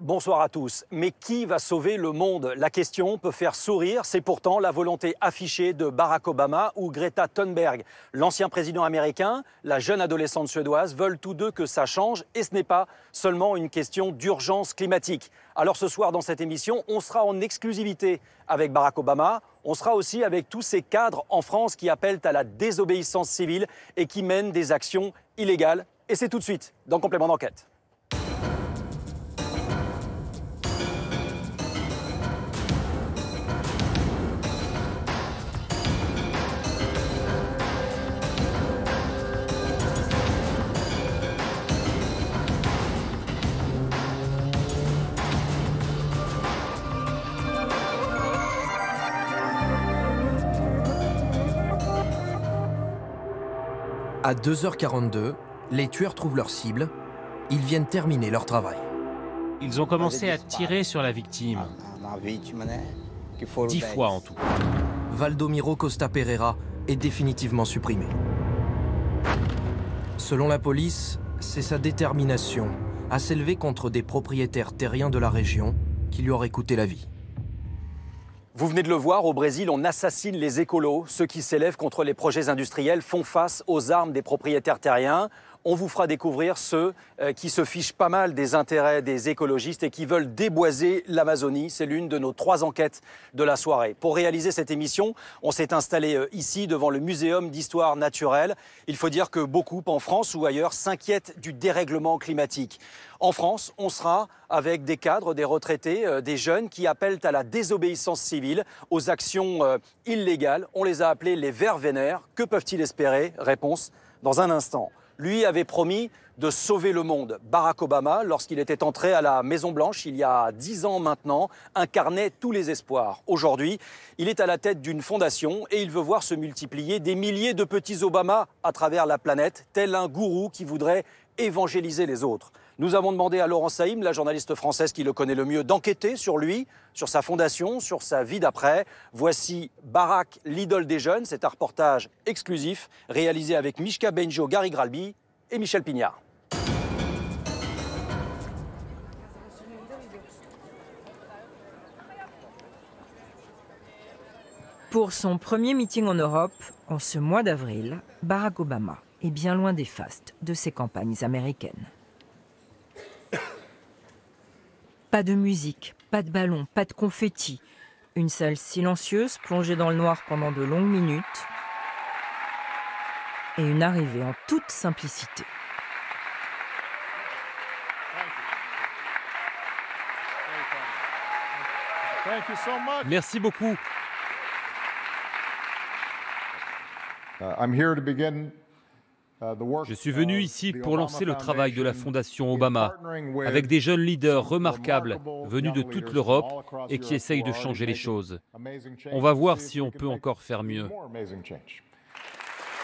Bonsoir à tous. Mais qui va sauver le monde? La question peut faire sourire. C'est pourtant la volonté affichée de Barack Obama ou Greta Thunberg. L'ancien président américain, la jeune adolescente suédoise veulent tous deux que ça change. Et ce n'est pas seulement une question d'urgence climatique. Alors ce soir dans cette émission, on sera en exclusivité avec Barack Obama. On sera aussi avec tous ces cadres en France qui appellent à la désobéissance civile et qui mènent des actions illégales. Et c'est tout de suite dans Complément d'enquête. À 2h42, les tueurs trouvent leur cible. Ils viennent terminer leur travail. Ils ont commencé à tirer sur la victime. 10 fois en tout. Valdomiro Costa Pereira est définitivement supprimé. Selon la police, c'est sa détermination à s'élever contre des propriétaires terriens de la région qui lui auraient coûté la vie. Vous venez de le voir, au Brésil, on assassine les écolos. Ceux qui s'élèvent contre les projets industriels font face aux armes des propriétaires terriens. On vous fera découvrir ceux qui se fichent pas mal des intérêts des écologistes et qui veulent déboiser l'Amazonie. C'est l'une de nos 3 enquêtes de la soirée. Pour réaliser cette émission, on s'est installé ici devant le Muséum d'histoire naturelle. Il faut dire que beaucoup en France ou ailleurs s'inquiètent du dérèglement climatique. En France, on sera avec des cadres, des retraités, des jeunes qui appellent à la désobéissance civile, aux actions illégales. On les a appelés les Verts vénères. Que peuvent-ils espérer? Réponse dans un instant. Lui avait promis de sauver le monde. Barack Obama, lorsqu'il était entré à la Maison-Blanche il y a 10 ans maintenant, incarnait tous les espoirs. Aujourd'hui, il est à la tête d'une fondation et il veut voir se multiplier des milliers de petits Obama à travers la planète, tel un gourou qui voudrait évangéliser les autres. Nous avons demandé à Laurence Saïm, la journaliste française qui le connaît le mieux, d'enquêter sur lui, sur sa fondation, sur sa vie d'après. Voici Barack, l'idole des jeunes. C'est un reportage exclusif réalisé avec Mishka Benjo, Gary Gralbi et Michel Pignard. Pour son premier meeting en Europe, en ce mois d'avril, Barack Obama est bien loin des fastes de ses campagnes américaines. Pas de musique, pas de ballon, pas de confetti. Une salle silencieuse plongée dans le noir pendant de longues minutes. Et une arrivée en toute simplicité. Merci beaucoup. Je suis venu ici pour lancer le travail de la Fondation Obama, avec des jeunes leaders remarquables venus de toute l'Europe et qui essayent de changer les choses. On va voir si on peut encore faire mieux.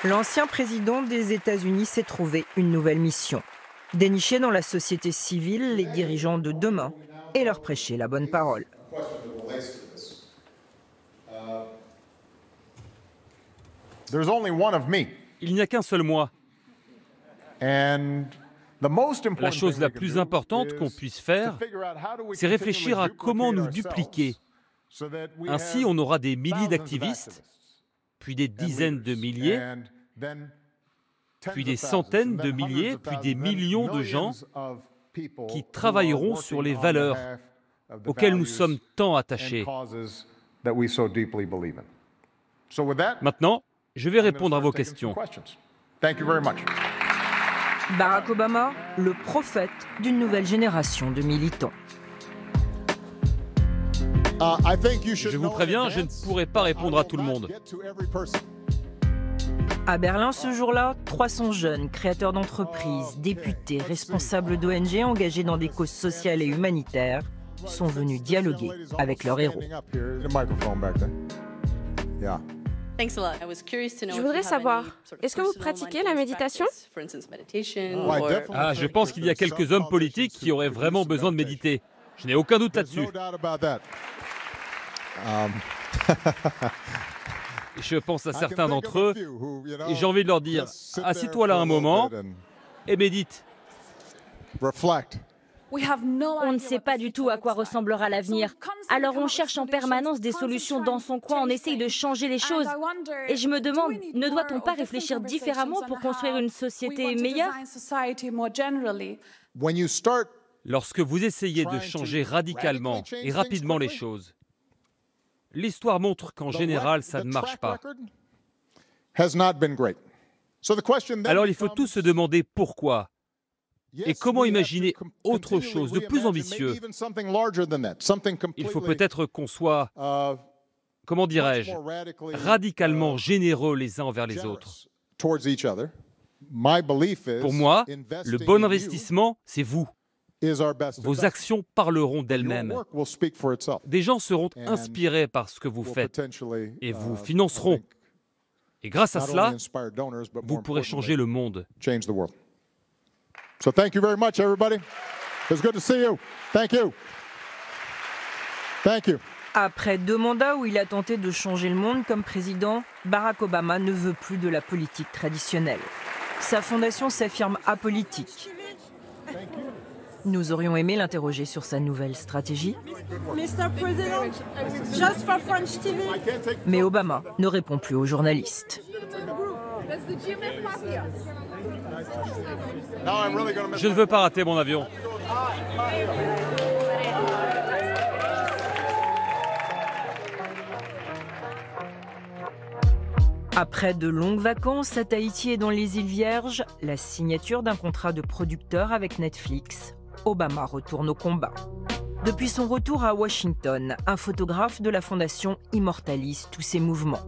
L'ancien président des États-Unis s'est trouvé une nouvelle mission. Dénicher dans la société civile les dirigeants de demain et leur prêcher la bonne parole. Il n'y a qu'un seul moi. La chose la plus importante qu'on puisse faire, c'est réfléchir à comment nous dupliquer. Ainsi, on aura des milliers d'activistes, puis des dizaines de milliers, puis des centaines de milliers, puis des millions de gens qui travailleront sur les valeurs auxquelles nous sommes tant attachés. Maintenant, je vais répondre à vos questions. Barack Obama, le prophète d'une nouvelle génération de militants. Je vous préviens, je ne pourrai pas répondre à tout le monde. À Berlin ce jour-là, 300 jeunes, créateurs d'entreprises, députés, responsables d'ONG engagés dans des causes sociales et humanitaires, sont venus dialoguer avec leurs héros. Je voudrais savoir, est-ce que vous pratiquez la méditation? Ah, je pense qu'il y a quelques hommes politiques qui auraient vraiment besoin de méditer. Je n'ai aucun doute là-dessus. Je pense à certains d'entre eux et j'ai envie de leur dire, assis-toi là un moment et médite. On ne sait pas du tout à quoi ressemblera l'avenir. Alors on cherche en permanence des solutions dans son coin, on essaye de changer les choses. Et je me demande, ne doit-on pas réfléchir différemment pour construire une société meilleure ? Lorsque vous essayez de changer radicalement et rapidement les choses, l'histoire montre qu'en général, ça ne marche pas. Alors il faut tous se demander pourquoi. Et comment imaginer autre chose, de plus ambitieux? Il faut peut-être qu'on soit, comment dirais-je, radicalement généreux les uns envers les autres. Pour moi, le bon investissement, c'est vous. Vos actions parleront d'elles-mêmes. Des gens seront inspirés par ce que vous faites et vous financeront. Et grâce à cela, vous pourrez changer le monde. So thank you very much, everybody. It's good to see you. Thank you. Thank you. Après 2 mandats où il a tenté de changer le monde comme président, Barack Obama ne veut plus de la politique traditionnelle. Sa fondation s'affirme apolitique. Nous aurions aimé l'interroger sur sa nouvelle stratégie. Mais Obama ne répond plus aux journalistes. Je ne veux pas rater mon avion. Après de longues vacances à Tahiti et dans les îles Vierges, la signature d'un contrat de producteur avec Netflix, Obama retourne au combat. Depuis son retour à Washington, un photographe de la fondation immortalise tous ses mouvements.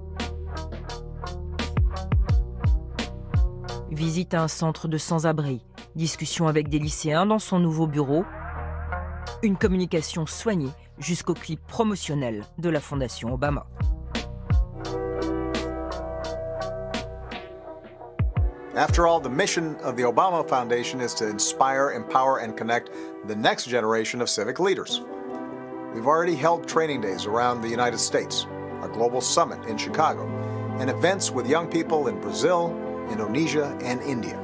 Visite à un centre de sans-abri, discussion avec des lycéens dans son nouveau bureau, une communication soignée jusqu'au clip promotionnel de la Fondation Obama. After all, the mission of the Obama Foundation is to inspire, empower, and connect the next generation of civic leaders. We've already held training days around the United States, a global summit in Chicago, and events with young people in Brazil, Indonesia, and India.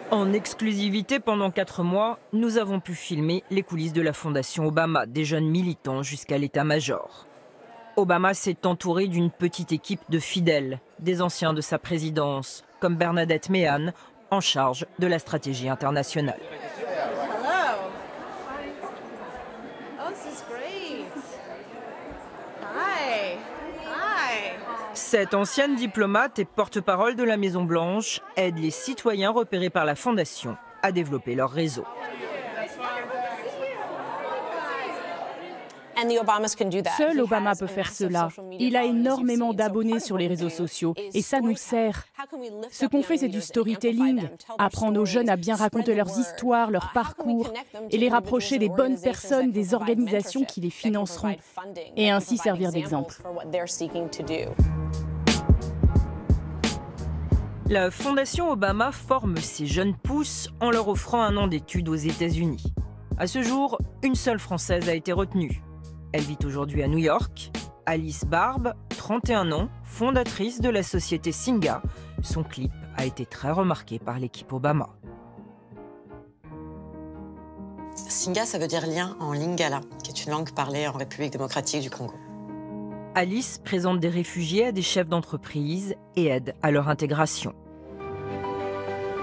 En exclusivité pendant 4 mois, nous avons pu filmer les coulisses de la Fondation Obama, des jeunes militants jusqu'à l'état-major. Obama s'est entouré d'une petite équipe de fidèles, des anciens de sa présidence, comme Bernadette Meehan, en charge de la stratégie internationale. Cette ancienne diplomate et porte-parole de la Maison-Blanche aide les citoyens repérés par la Fondation à développer leur réseau. Seul Obama peut faire cela. Il a énormément d'abonnés sur les réseaux sociaux et ça nous sert. Ce qu'on fait, c'est du storytelling, apprendre aux jeunes à bien raconter leurs histoires, leurs parcours et les rapprocher des bonnes personnes, des organisations qui les financeront et ainsi servir d'exemple. La Fondation Obama forme ces jeunes pousses en leur offrant un an d'études aux États-Unis. À ce jour, une seule Française a été retenue. Elle vit aujourd'hui à New York. Alice Barbe, 31 ans, fondatrice de la société Singa. Son clip a été très remarqué par l'équipe Obama. Singa, ça veut dire lien en lingala, qui est une langue parlée en République démocratique du Congo. Alice présente des réfugiés à des chefs d'entreprise et aide à leur intégration.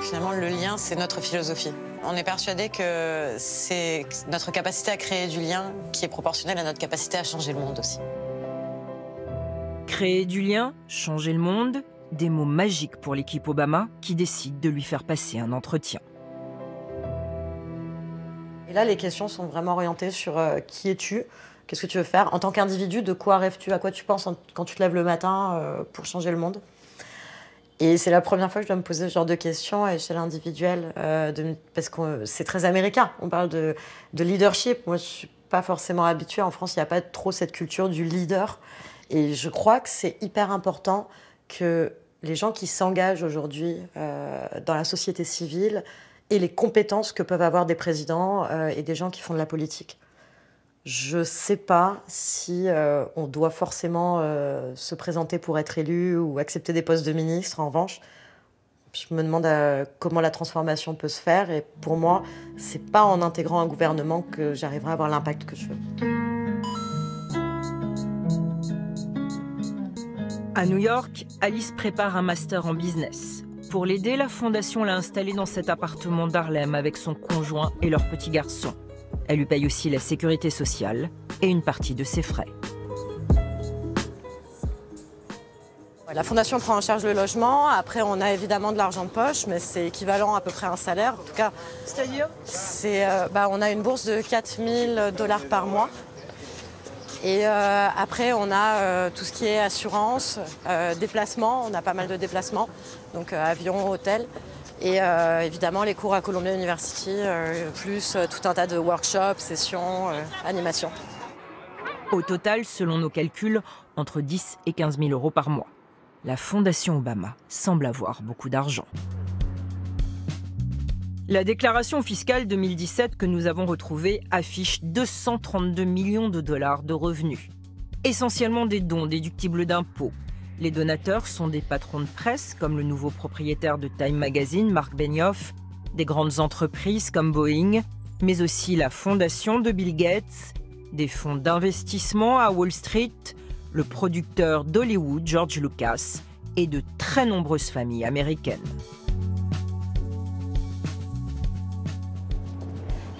Finalement, le lien, c'est notre philosophie. On est persuadé que c'est notre capacité à créer du lien qui est proportionnelle à notre capacité à changer le monde aussi. Créer du lien, changer le monde, des mots magiques pour l'équipe Obama qui décide de lui faire passer un entretien. Et là, les questions sont vraiment orientées sur qui es-tu, qu'est-ce que tu veux faire en tant qu'individu, de quoi rêves-tu, à quoi tu penses quand tu te lèves le matin pour changer le monde. Et c'est la première fois que je dois me poser ce genre de questions à l'échelle individuelle, parce que c'est très américain. On parle de leadership. Moi, je ne suis pas forcément habituée. En France, il n'y a pas trop cette culture du leader. Et je crois que c'est hyper important que les gens qui s'engagent aujourd'hui dans la société civile aient les compétences que peuvent avoir des présidents et des gens qui font de la politique. Je ne sais pas si on doit forcément se présenter pour être élu ou accepter des postes de ministre. En revanche, Je me demande comment la transformation peut se faire. Et pour moi, c'est pas en intégrant un gouvernement que j'arriverai à avoir l'impact que je veux. À New York, Alice prépare un master en business. Pour l'aider, la fondation l'a installée dans cet appartement d'Harlem avec son conjoint et leur petit garçon. Elle lui paye aussi la sécurité sociale et une partie de ses frais. La fondation prend en charge le logement. Après, on a évidemment de l'argent de poche, mais c'est équivalent à peu près à un salaire. En tout cas, c'est-à-dire on a une bourse de $4000 par mois. Et après, on a tout ce qui est assurance, déplacement. On a pas mal de déplacements, donc avion, hôtel. Et évidemment, les cours à Columbia University, plus tout un tas de workshops, sessions, animations. Au total, selon nos calculs, entre 10 et 15 000 euros par mois. La Fondation Obama semble avoir beaucoup d'argent. La déclaration fiscale 2017 que nous avons retrouvée affiche 232 millions de dollars de revenus. Essentiellement des dons déductibles d'impôts. Les donateurs sont des patrons de presse, comme le nouveau propriétaire de Time Magazine, Mark Benioff, des grandes entreprises comme Boeing, mais aussi la fondation de Bill Gates, des fonds d'investissement à Wall Street, le producteur d'Hollywood, George Lucas, et de très nombreuses familles américaines.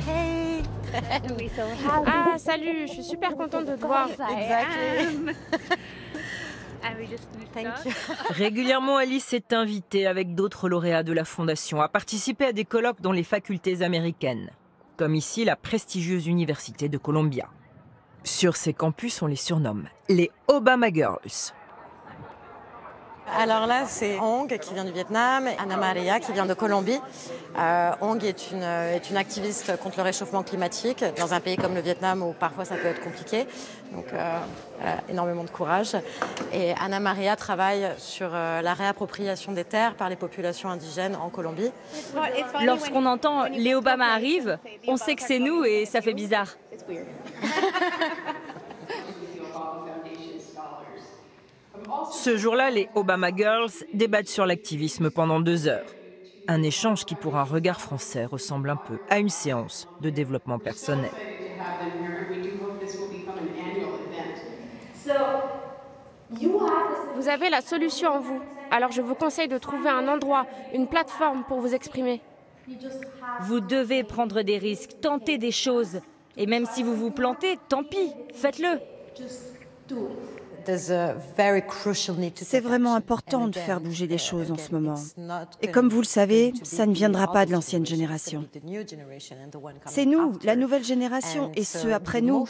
Hey! Ah, salut, je suis super contente de te voir. Exactement. Régulièrement, Alice est invitée avec d'autres lauréats de la Fondation à participer à des colloques dans les facultés américaines, comme ici la prestigieuse Université de Columbia. Sur ces campus, on les surnomme les Obama Girls. Alors là, c'est Hong qui vient du Vietnam, Anna Maria qui vient de Colombie. Hong est une activiste contre le réchauffement climatique dans un pays comme le Vietnam où parfois ça peut être compliqué. Donc énormément de courage. Et Anna Maria travaille sur la réappropriation des terres par les populations indigènes en Colombie. Lorsqu'on entend « les Obama arrivent », on sait que c'est nous et ça fait bizarre. Ce jour-là, les Obama Girls débattent sur l'activisme pendant 2 heures. Un échange qui, pour un regard français, ressemble un peu à une séance de développement personnel. Vous avez la solution en vous. Alors je vous conseille de trouver un endroit, une plateforme pour vous exprimer. Vous devez prendre des risques, tenter des choses. Et même si vous vous plantez, tant pis, faites-le. C'est vraiment important de faire bouger les choses en ce moment. Et comme vous le savez, ça ne viendra pas de l'ancienne génération. C'est nous, la nouvelle génération, et ceux après nous.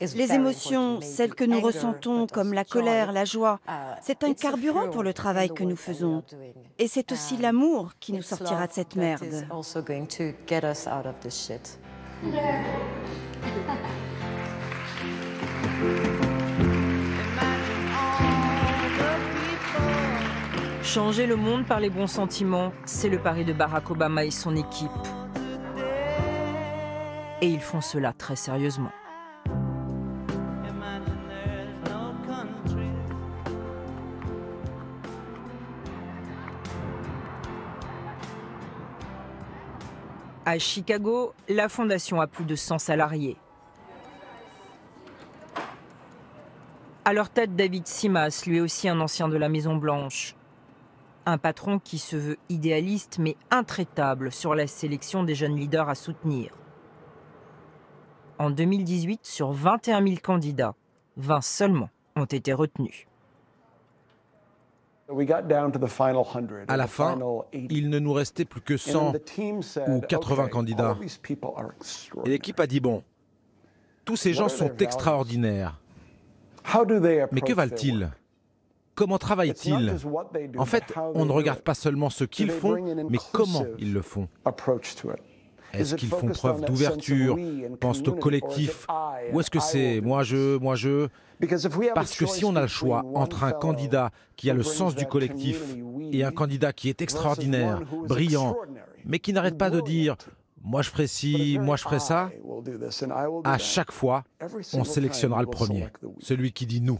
Les émotions, celles que nous ressentons, comme la colère, la joie, c'est un carburant pour le travail que nous faisons. Et c'est aussi l'amour qui nous sortira de cette merde. Changer le monde par les bons sentiments, c'est le pari de Barack Obama et son équipe. Et ils font cela très sérieusement. À Chicago, la fondation a plus de 100 salariés. À leur tête, David Simas, lui aussi un ancien de la Maison-Blanche. Un patron qui se veut idéaliste mais intraitable sur la sélection des jeunes leaders à soutenir. En 2018, sur 21 000 candidats, 20 seulement ont été retenus. À la fin, il ne nous restait plus que 100 ou 80 candidats. Et l'équipe a dit, bon, tous ces gens sont extraordinaires. Mais que valent-ils ? Comment travaillent-ils ? En fait, on ne regarde pas seulement ce qu'ils font, mais comment ils le font. Est-ce qu'ils font preuve d'ouverture, pensent au collectif, ou est-ce que c'est moi je ? Parce que si on a le choix entre un candidat qui a le sens du collectif et un candidat qui est extraordinaire, brillant, mais qui n'arrête pas de dire Moi je ferai ci, moi je ferai ça. À chaque fois, on sélectionnera le premier, celui qui dit nous.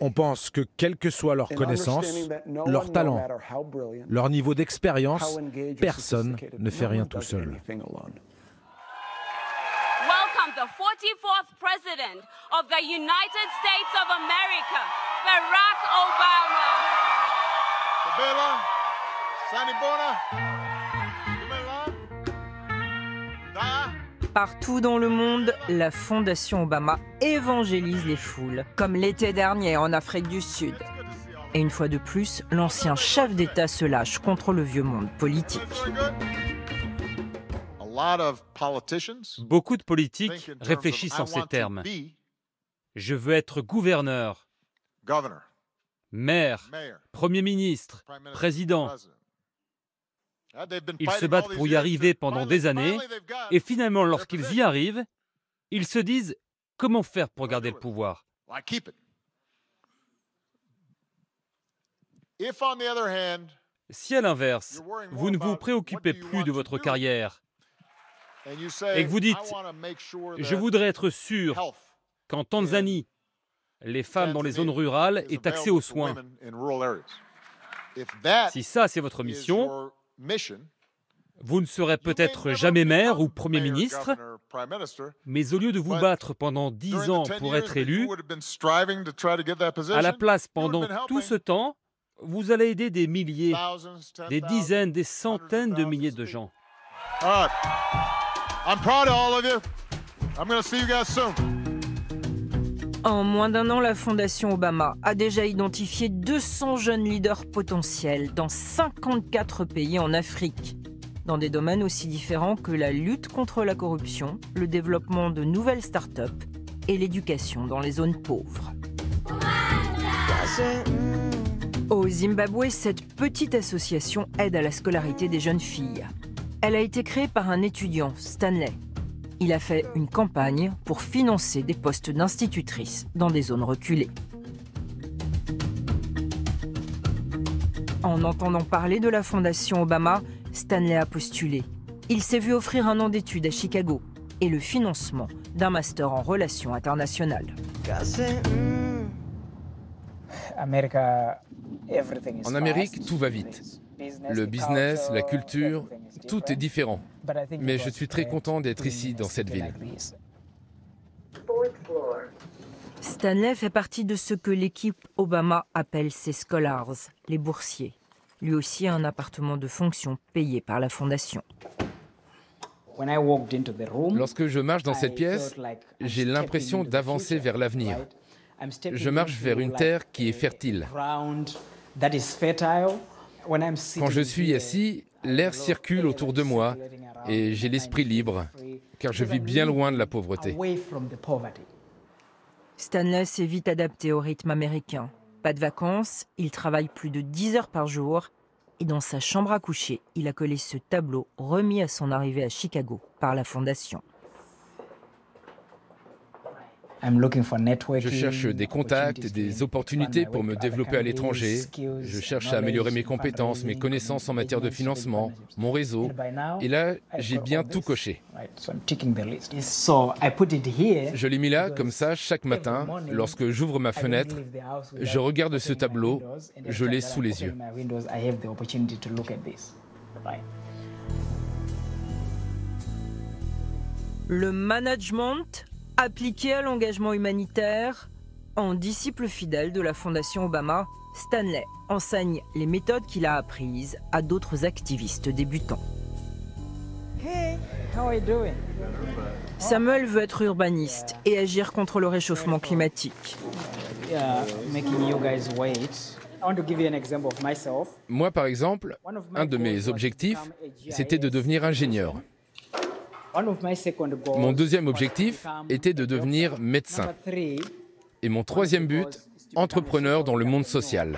On pense que quelle que soit leur connaissance, leur talent, leur niveau d'expérience, personne ne fait rien tout seul. Welcome the 44th President of the United States of America, Barack Obama. Partout dans le monde, la Fondation Obama évangélise les foules, comme l'été dernier en Afrique du Sud. Et une fois de plus, l'ancien chef d'État se lâche contre le vieux monde politique. Beaucoup de politiques réfléchissent en ces termes. Je veux être gouverneur, maire, Premier ministre, président. Ils se battent pour y arriver pendant des années, et finalement, lorsqu'ils y arrivent, ils se disent comment faire pour garder le pouvoir. Si à l'inverse, vous ne vous préoccupez plus de votre carrière, et que vous dites « Je voudrais être sûr qu'en Tanzanie, les femmes dans les zones rurales aient accès aux soins », si ça c'est votre mission, vous ne serez peut-être jamais maire ou Premier ministre, mais au lieu de vous battre pendant 10 ans pour être élu, à la place pendant tout ce temps, vous allez aider des milliers, des dizaines, des centaines de milliers de gens. En moins d'un an, la Fondation Obama a déjà identifié 200 jeunes leaders potentiels dans 54 pays en Afrique, dans des domaines aussi différents que la lutte contre la corruption, le développement de nouvelles start-up et l'éducation dans les zones pauvres. Au Zimbabwe, cette petite association aide à la scolarité des jeunes filles. Elle a été créée par un étudiant, Stanley. Il a fait une campagne pour financer des postes d'institutrices dans des zones reculées. En entendant parler de la Fondation Obama, Stanley a postulé. Il s'est vu offrir un an d'études à Chicago et le financement d'un master en relations internationales. En Amérique, tout va vite. Le business, la culture, tout est différent. Mais je suis très content d'être ici, dans cette ville. Stanley fait partie de ce que l'équipe Obama appelle ses scholars, les boursiers. Lui aussi a un appartement de fonction payé par la Fondation. Lorsque je marche dans cette pièce, j'ai l'impression d'avancer vers l'avenir. Je marche vers une terre qui est fertile. Quand je suis assis, l'air circule autour de moi et j'ai l'esprit libre, car je vis bien loin de la pauvreté. Stanley s'est vite adapté au rythme américain. Pas de vacances, il travaille plus de 10 heures par jour et dans sa chambre à coucher, il a collé ce tableau remis à son arrivée à Chicago par la Fondation. Je cherche des contacts, des opportunités pour me développer à l'étranger. Je cherche à améliorer mes compétences, mes connaissances en matière de financement, mon réseau. Et là, j'ai bien tout coché. Je l'ai mis là, comme ça, chaque matin, lorsque j'ouvre ma fenêtre, je regarde ce tableau, je l'ai sous les yeux. Le management appliqué à l'engagement humanitaire, en disciple fidèle de la Fondation Obama, Stanley enseigne les méthodes qu'il a apprises à d'autres activistes débutants. Samuel veut être urbaniste et agir contre le réchauffement climatique. Moi, par exemple, un de mes objectifs, c'était de devenir ingénieur. Mon deuxième objectif était de devenir médecin. Et mon troisième but, entrepreneur dans le monde social.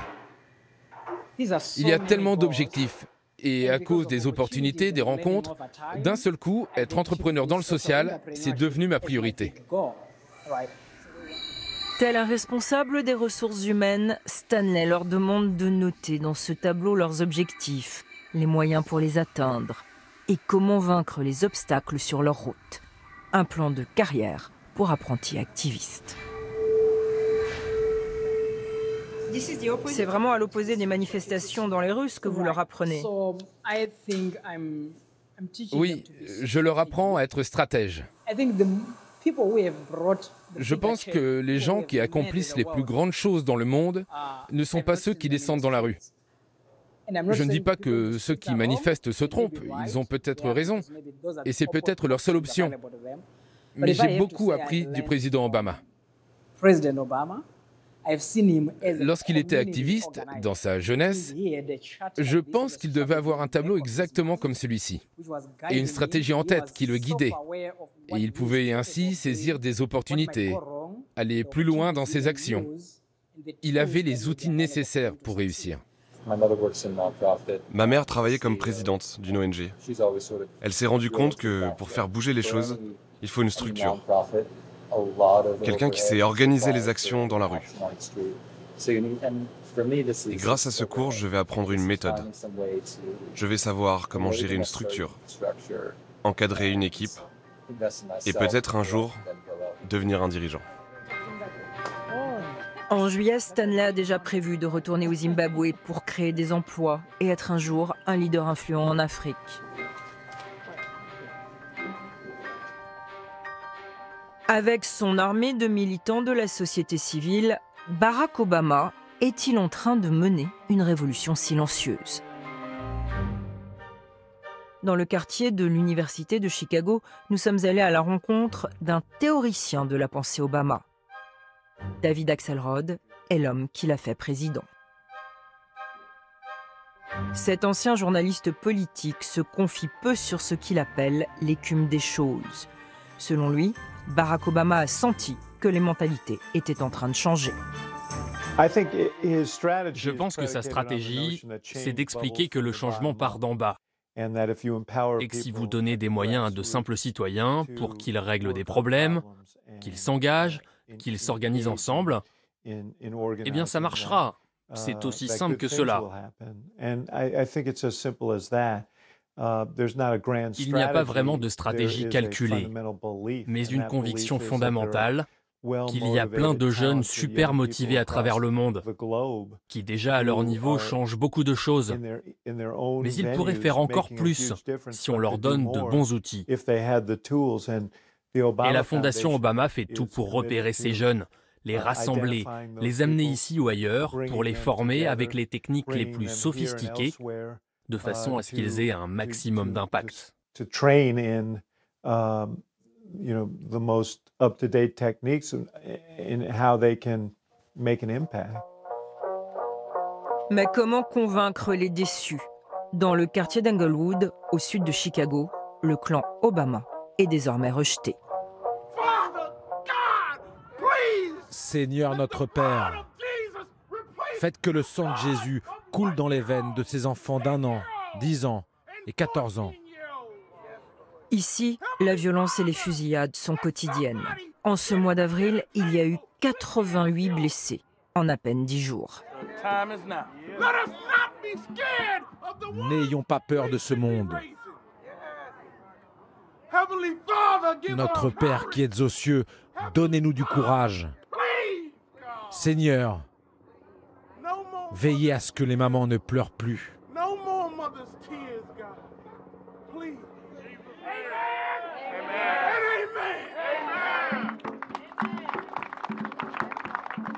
Il y a tellement d'objectifs. Et à cause des opportunités, des rencontres, d'un seul coup, être entrepreneur dans le social, c'est devenu ma priorité. Tel un responsable des ressources humaines, Stanley leur demande de noter dans ce tableau leurs objectifs, les moyens pour les atteindre et comment vaincre les obstacles sur leur route. Un plan de carrière pour apprentis activistes. C'est vraiment à l'opposé des manifestations dans les rues ce que vous leur apprenez. Oui, je leur apprends à être stratège. Je pense que les gens qui accomplissent les plus grandes choses dans le monde ne sont pas ceux qui descendent dans la rue. Je ne dis pas que ceux qui manifestent se trompent, ils ont peut-être raison, et c'est peut-être leur seule option. Mais j'ai beaucoup appris du président Obama. Lorsqu'il était activiste, dans sa jeunesse, je pense qu'il devait avoir un tableau exactement comme celui-ci, et une stratégie en tête qui le guidait. Et il pouvait ainsi saisir des opportunités, aller plus loin dans ses actions. Il avait les outils nécessaires pour réussir. Ma mère travaillait comme présidente d'une ONG. Elle s'est rendue compte que pour faire bouger les choses, il faut une structure. Quelqu'un qui sait organiser les actions dans la rue. Et grâce à ce cours, je vais apprendre une méthode. Je vais savoir comment gérer une structure, encadrer une équipe et peut-être un jour devenir un dirigeant. En juillet, Stanley a déjà prévu de retourner au Zimbabwe pour créer des emplois et être un jour un leader influent en Afrique. Avec son armée de militants de la société civile, Barack Obama est-il en train de mener une révolution silencieuse? Dans le quartier de l'Université de Chicago, nous sommes allés à la rencontre d'un théoricien de la pensée Obama. David Axelrod est l'homme qui l'a fait président. Cet ancien journaliste politique se confie peu sur ce qu'il appelle l'écume des choses. Selon lui, Barack Obama a senti que les mentalités étaient en train de changer. Je pense que sa stratégie, c'est d'expliquer que le changement part d'en bas. Et que si vous donnez des moyens à de simples citoyens pour qu'ils règlent des problèmes, qu'ils s'engagent, qu'ils s'organisent ensemble, eh bien ça marchera. C'est aussi simple que cela. Il n'y a pas vraiment de stratégie calculée, mais une conviction fondamentale qu'il y a plein de jeunes super motivés à travers le monde, qui déjà à leur niveau changent beaucoup de choses. Mais ils pourraient faire encore plus si on leur donne de bons outils. Et la Fondation Obama fait tout pour repérer ces jeunes, les rassembler, les amener ici ou ailleurs pour les former avec les techniques les plus sophistiquées, de façon à ce qu'ils aient un maximum d'impact. The most up-to-date techniques in how they can make an impact. Mais comment convaincre les déçus? Dans le quartier d'Englewood, au sud de Chicago, le clan Obama est désormais rejeté. Seigneur notre Père, faites que le sang de Jésus coule dans les veines de ces enfants d'1 an, 10 ans et 14 ans. Ici, la violence et les fusillades sont quotidiennes. En ce mois d'avril, il y a eu 88 blessés en à peine 10 jours. N'ayons pas peur de ce monde. Notre Père qui êtes aux cieux, donnez-nous du courage. Seigneur, veillez à ce que les mamans ne pleurent plus.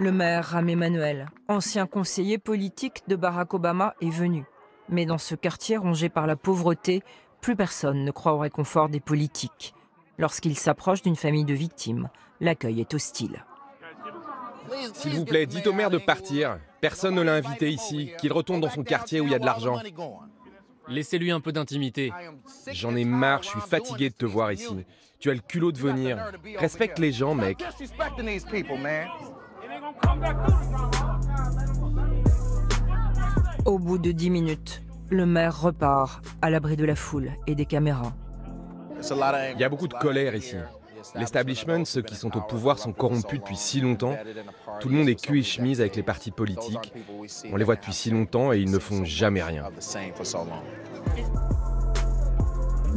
Le maire Rahm Emanuel, ancien conseiller politique de Barack Obama, est venu. Mais dans ce quartier rongé par la pauvreté, plus personne ne croit au réconfort des politiques. Lorsqu'il s'approche d'une famille de victimes, l'accueil est hostile. S'il vous plaît, dites au maire de partir. Personne ne l'a invité ici, qu'il retourne dans son quartier où il y a de l'argent. Laissez-lui un peu d'intimité. J'en ai marre, je suis fatigué de te voir ici. Tu as le culot de venir. Respecte les gens, mec. Au bout de 10 minutes, le maire repart, à l'abri de la foule et des caméras. Il y a beaucoup de colère ici. L'establishment, ceux qui sont au pouvoir, sont corrompus depuis si longtemps. Tout le monde est cul et chemise avec les partis politiques. On les voit depuis si longtemps et ils ne font jamais rien.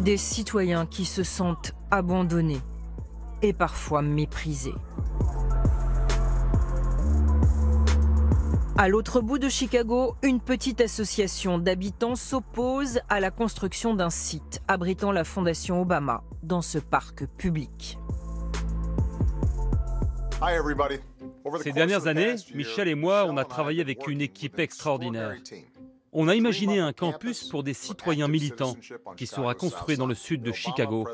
Des citoyens qui se sentent abandonnés et parfois méprisés. À l'autre bout de Chicago, une petite association d'habitants s'oppose à la construction d'un site abritant la Fondation Obama dans ce parc public. Ces dernières années, Michel et moi, on a travaillé avec une équipe extraordinaire. On a imaginé un campus pour des citoyens militants qui sera construit dans le sud de Chicago.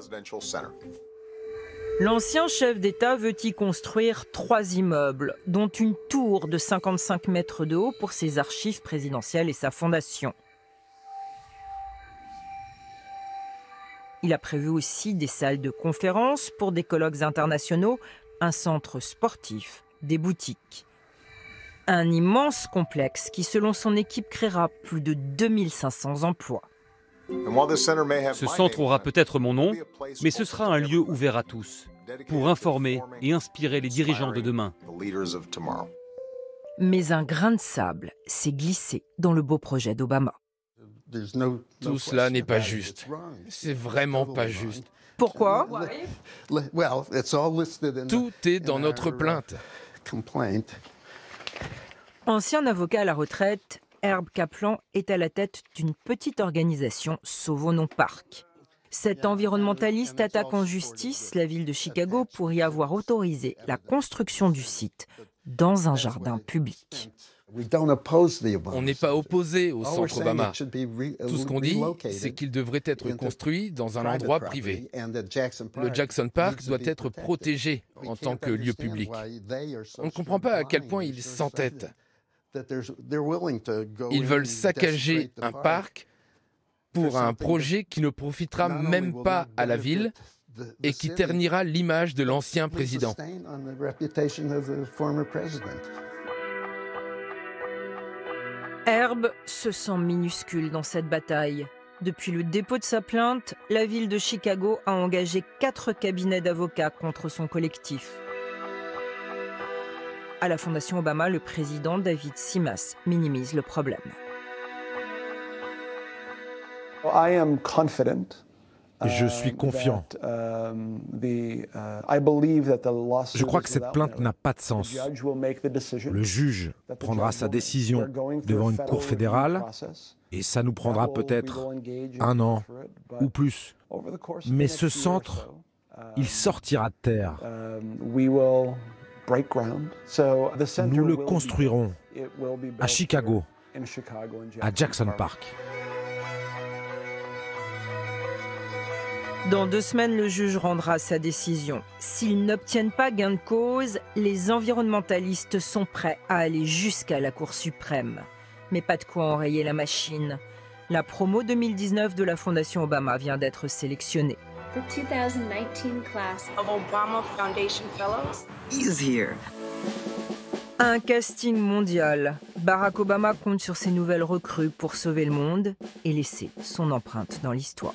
L'ancien chef d'État veut y construire 3 immeubles, dont une tour de 55 mètres de haut pour ses archives présidentielles et sa fondation. Il a prévu aussi des salles de conférences pour des colloques internationaux, un centre sportif, des boutiques. Un immense complexe qui, selon son équipe, créera plus de 2500 emplois. Ce centre aura peut-être mon nom, mais ce sera un lieu ouvert à tous, pour informer et inspirer les dirigeants de demain. Mais un grain de sable s'est glissé dans le beau projet d'Obama. Tout cela n'est pas juste. C'est vraiment pas juste. Pourquoi? Tout est dans notre plainte. Ancien avocat à la retraite, Herb Kaplan est à la tête d'une petite organisation Sauvons Park. Cet environnementaliste attaque en justice la ville de Chicago pour y avoir autorisé la construction du site dans un jardin public. On n'est pas opposé au centre Obama. Tout ce qu'on dit, c'est qu'il devrait être construit dans un endroit privé. Le Jackson Park doit être protégé en tant que lieu public. On ne comprend pas à quel point ils s'entêtent. Ils veulent saccager un parc pour un projet qui ne profitera même pas à la ville et qui ternira l'image de l'ancien président. Herb se sent minuscule dans cette bataille. Depuis le dépôt de sa plainte, la ville de Chicago a engagé 4 cabinets d'avocats contre son collectif. À la Fondation Obama, le président David Simas minimise le problème. Je suis confiant. Je crois que cette plainte n'a pas de sens. Le juge prendra sa décision devant une cour fédérale et ça nous prendra peut-être 1 an ou plus. Mais ce centre, il sortira de terre. Nous le construirons à Chicago, à Jackson Park. Dans 2 semaines, le juge rendra sa décision. S'ils n'obtiennent pas gain de cause, les environnementalistes sont prêts à aller jusqu'à la Cour suprême. Mais pas de quoi enrayer la machine. La promo 2019 de la Fondation Obama vient d'être sélectionnée. The 2019 class of Obama Foundation Fellows is here. Un casting mondial. Barack Obama compte sur ces nouvelles recrues pour sauver le monde et laisser son empreinte dans l'histoire.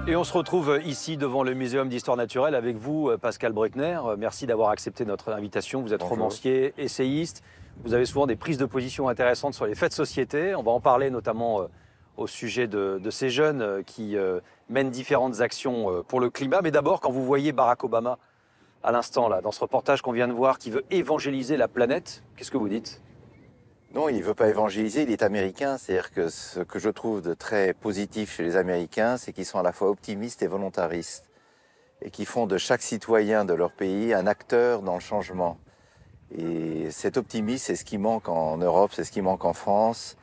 Et on se retrouve ici devant le Muséum d'Histoire Naturelle avec vous, Pascal Bruckner. Merci d'avoir accepté notre invitation. Vous êtes romancier, essayiste. Vous avez souvent des prises de position intéressantes sur les faits de société. On va en parler notamment au sujet de ces jeunes qui mènent différentes actions pour le climat. Mais d'abord, quand vous voyez Barack Obama à l'instant, là, dans ce reportage qu'on vient de voir, qui veut évangéliser la planète, qu'est-ce que vous dites ? Non, il ne veut pas évangéliser, il est américain. C'est-à-dire que ce que je trouve de très positif chez les Américains, c'est qu'ils sont à la fois optimistes et volontaristes. Et qui font de chaque citoyen de leur pays un acteur dans le changement. Et cet optimisme, c'est ce qui manque en Europe, c'est ce qui manque en France,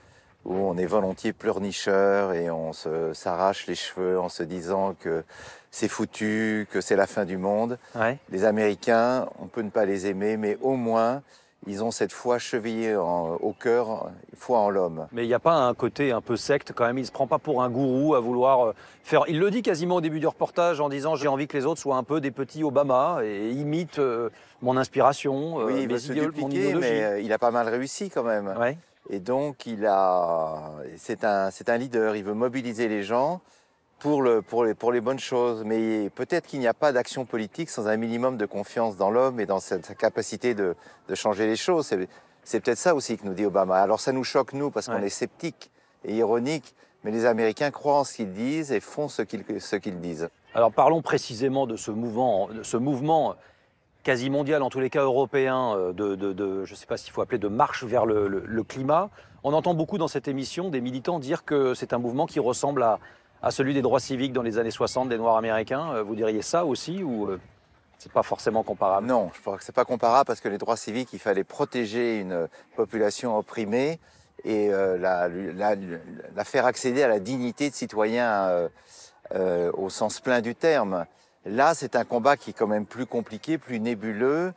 où on est volontiers pleurnicheur et on s'arrache les cheveux en se disant que c'est foutu, que c'est la fin du monde. Ouais. Les Américains, on peut ne pas les aimer, mais au moins... ils ont cette foi chevillée au cœur, foi en l'homme. Mais il n'y a pas un côté un peu secte quand même? Il ne se prend pas pour un gourou à vouloir faire... Il le dit quasiment au début du reportage en disant « j'ai envie que les autres soient un peu des petits Obama et imitent mon inspiration, oui, il veut se dupliquer, mais il a pas mal réussi quand même. Ouais. Et donc, c'est un leader, il veut mobiliser les gens pour les bonnes choses. Mais peut-être qu'il n'y a pas d'action politique sans un minimum de confiance dans l'homme et dans sa capacité de changer les choses. C'est peut-être ça aussi que nous dit Obama. Alors ça nous choque, nous, parce qu'on est sceptiques et ironiques, mais les Américains croient en ce qu'ils disent et font ce qu'ils disent. Alors parlons précisément de ce mouvement quasi mondial, en tous les cas européen, je ne sais pas s'il faut appeler de marche vers le climat. On entend beaucoup dans cette émission des militants dire que c'est un mouvement qui ressemble à celui des droits civiques dans les années 60 des Noirs américains. Vous diriez ça aussi ou c'est pas forcément comparable? Non, je crois que c'est pas comparable parce que les droits civiques, il fallait protéger une population opprimée et la faire accéder à la dignité de citoyen au sens plein du terme. Là, c'est un combat qui est quand même plus compliqué, plus nébuleux.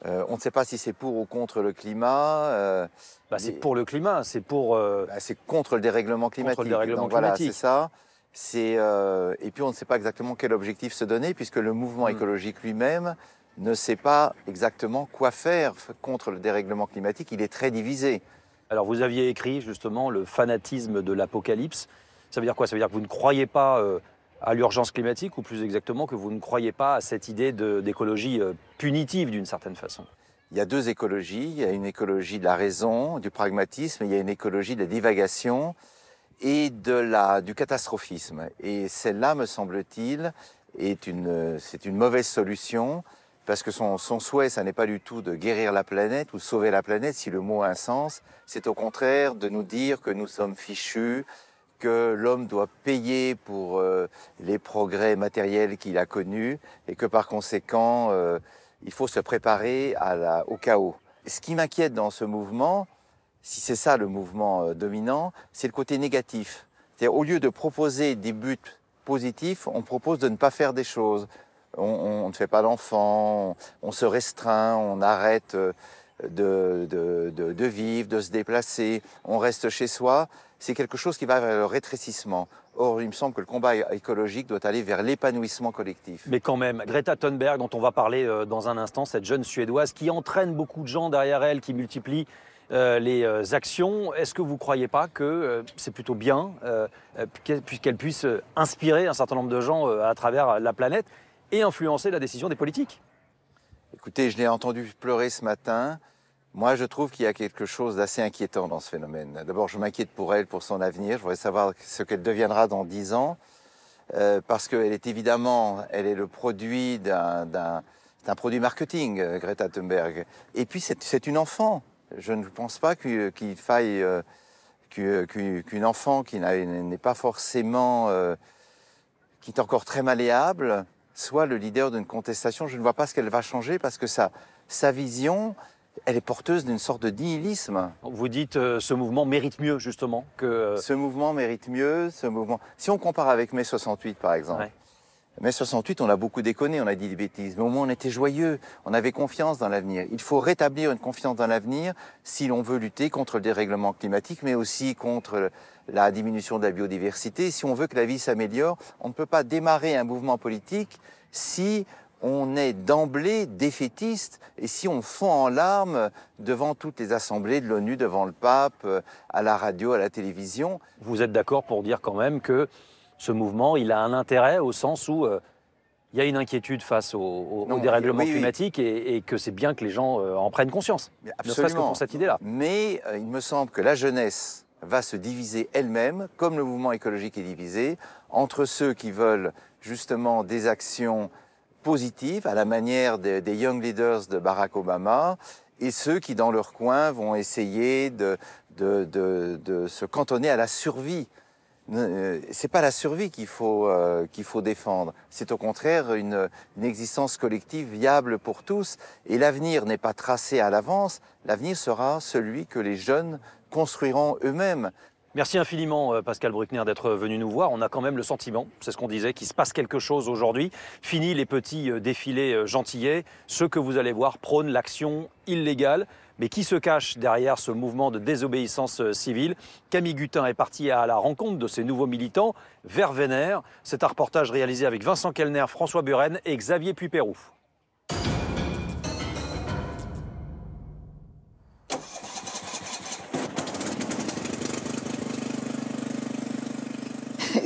On ne sait pas si c'est pour ou contre le climat. C'est pour le climat, c'est pour... c'est contre le dérèglement climatique. Contre le dérèglement Voilà, climatique. c'est ça. Et puis on ne sait pas exactement quel objectif se donner, puisque le mouvement écologique lui-même ne sait pas exactement quoi faire contre le dérèglement climatique. Il est très divisé. Alors vous aviez écrit justement le fanatisme de l'apocalypse. Ça veut dire quoi? Ça veut dire que vous ne croyez pas à l'urgence climatique, ou plus exactement que vous ne croyez pas à cette idée d'écologie punitive d'une certaine façon? Il y a deux écologies. Il y a une écologie de la raison, du pragmatisme, et il y a une écologie de la divagation et du catastrophisme. Et celle-là, me semble-t-il, c'est une mauvaise solution, parce que son souhait, ça n'est pas du tout de guérir la planète ou sauver la planète, si le mot a un sens. C'est au contraire de nous dire que nous sommes fichus, que l'homme doit payer pour les progrès matériels qu'il a connus et que par conséquent, il faut se préparer au chaos. Ce qui m'inquiète dans ce mouvement, si c'est ça le mouvement dominant, c'est le côté négatif. C'est-à-dire, au lieu de proposer des buts positifs, on propose de ne pas faire des choses. On ne fait pas d'enfants, on se restreint, on arrête de vivre, de se déplacer, on reste chez soi. C'est quelque chose qui va vers le rétrécissement. Or, il me semble que le combat écologique doit aller vers l'épanouissement collectif. Mais quand même, Greta Thunberg, dont on va parler dans un instant, cette jeune Suédoise qui entraîne beaucoup de gens derrière elle, qui multiplie les actions, est-ce que vous ne croyez pas que c'est plutôt bien qu'elle puisse inspirer un certain nombre de gens à travers la planète et influencer la décision des politiques? Écoutez, je l'ai entendu pleurer ce matin. Moi, je trouve qu'il y a quelque chose d'assez inquiétant dans ce phénomène. D'abord, je m'inquiète pour elle, pour son avenir. Je voudrais savoir ce qu'elle deviendra dans 10 ans. Parce qu'elle est évidemment, elle est le produit d'un produit marketing, Greta Thunberg. Et puis, c'est une enfant. Je ne pense pas qu'il faille qu'une enfant qui n'est pas forcément, qui est encore très malléable, soit le leader d'une contestation. Je ne vois pas ce qu'elle va changer parce que sa vision, elle est porteuse d'une sorte de nihilisme. Vous dites ce mouvement mérite mieux, justement que... Ce mouvement mérite mieux, Si on compare avec mai 68, par exemple, mai 68, on a beaucoup déconné, on a dit des bêtises, mais au moins on était joyeux, on avait confiance dans l'avenir. Il faut rétablir une confiance dans l'avenir si l'on veut lutter contre le dérèglement climatique, mais aussi contre la diminution de la biodiversité. Si on veut que la vie s'améliore, on ne peut pas démarrer un mouvement politique si on est d'emblée défaitiste et si on fond en larmes devant toutes les assemblées de l'ONU, devant le pape, à la radio, à la télévision. Vous êtes d'accord pour dire quand même que ce mouvement, il a un intérêt au sens où il y a une inquiétude face au dérèglement climatique et que c'est bien que les gens en prennent conscience, ne serait-ce que pour cette idée-là. Mais il me semble que la jeunesse va se diviser elle-même, comme le mouvement écologique est divisé, entre ceux qui veulent justement des actions positives, à la manière des Young Leaders de Barack Obama, et ceux qui, dans leur coin, vont essayer de se cantonner à la survie. C'est pas la survie qu'il faut défendre, c'est au contraire une existence collective viable pour tous. Et l'avenir n'est pas tracé à l'avance, l'avenir sera celui que les jeunes construiront eux-mêmes. Merci infiniment Pascal Bruckner d'être venu nous voir. On a quand même le sentiment, c'est ce qu'on disait, qu'il se passe quelque chose aujourd'hui. Fini les petits défilés gentillets. Ceux que vous allez voir prônent l'action illégale. Mais qui se cache derrière ce mouvement de désobéissance civile? Camille Gutin est parti à la rencontre de ces nouveaux militants vers Vénère. C'est un reportage réalisé avec Vincent Kellner, François Buren et Xavier Puyperroux.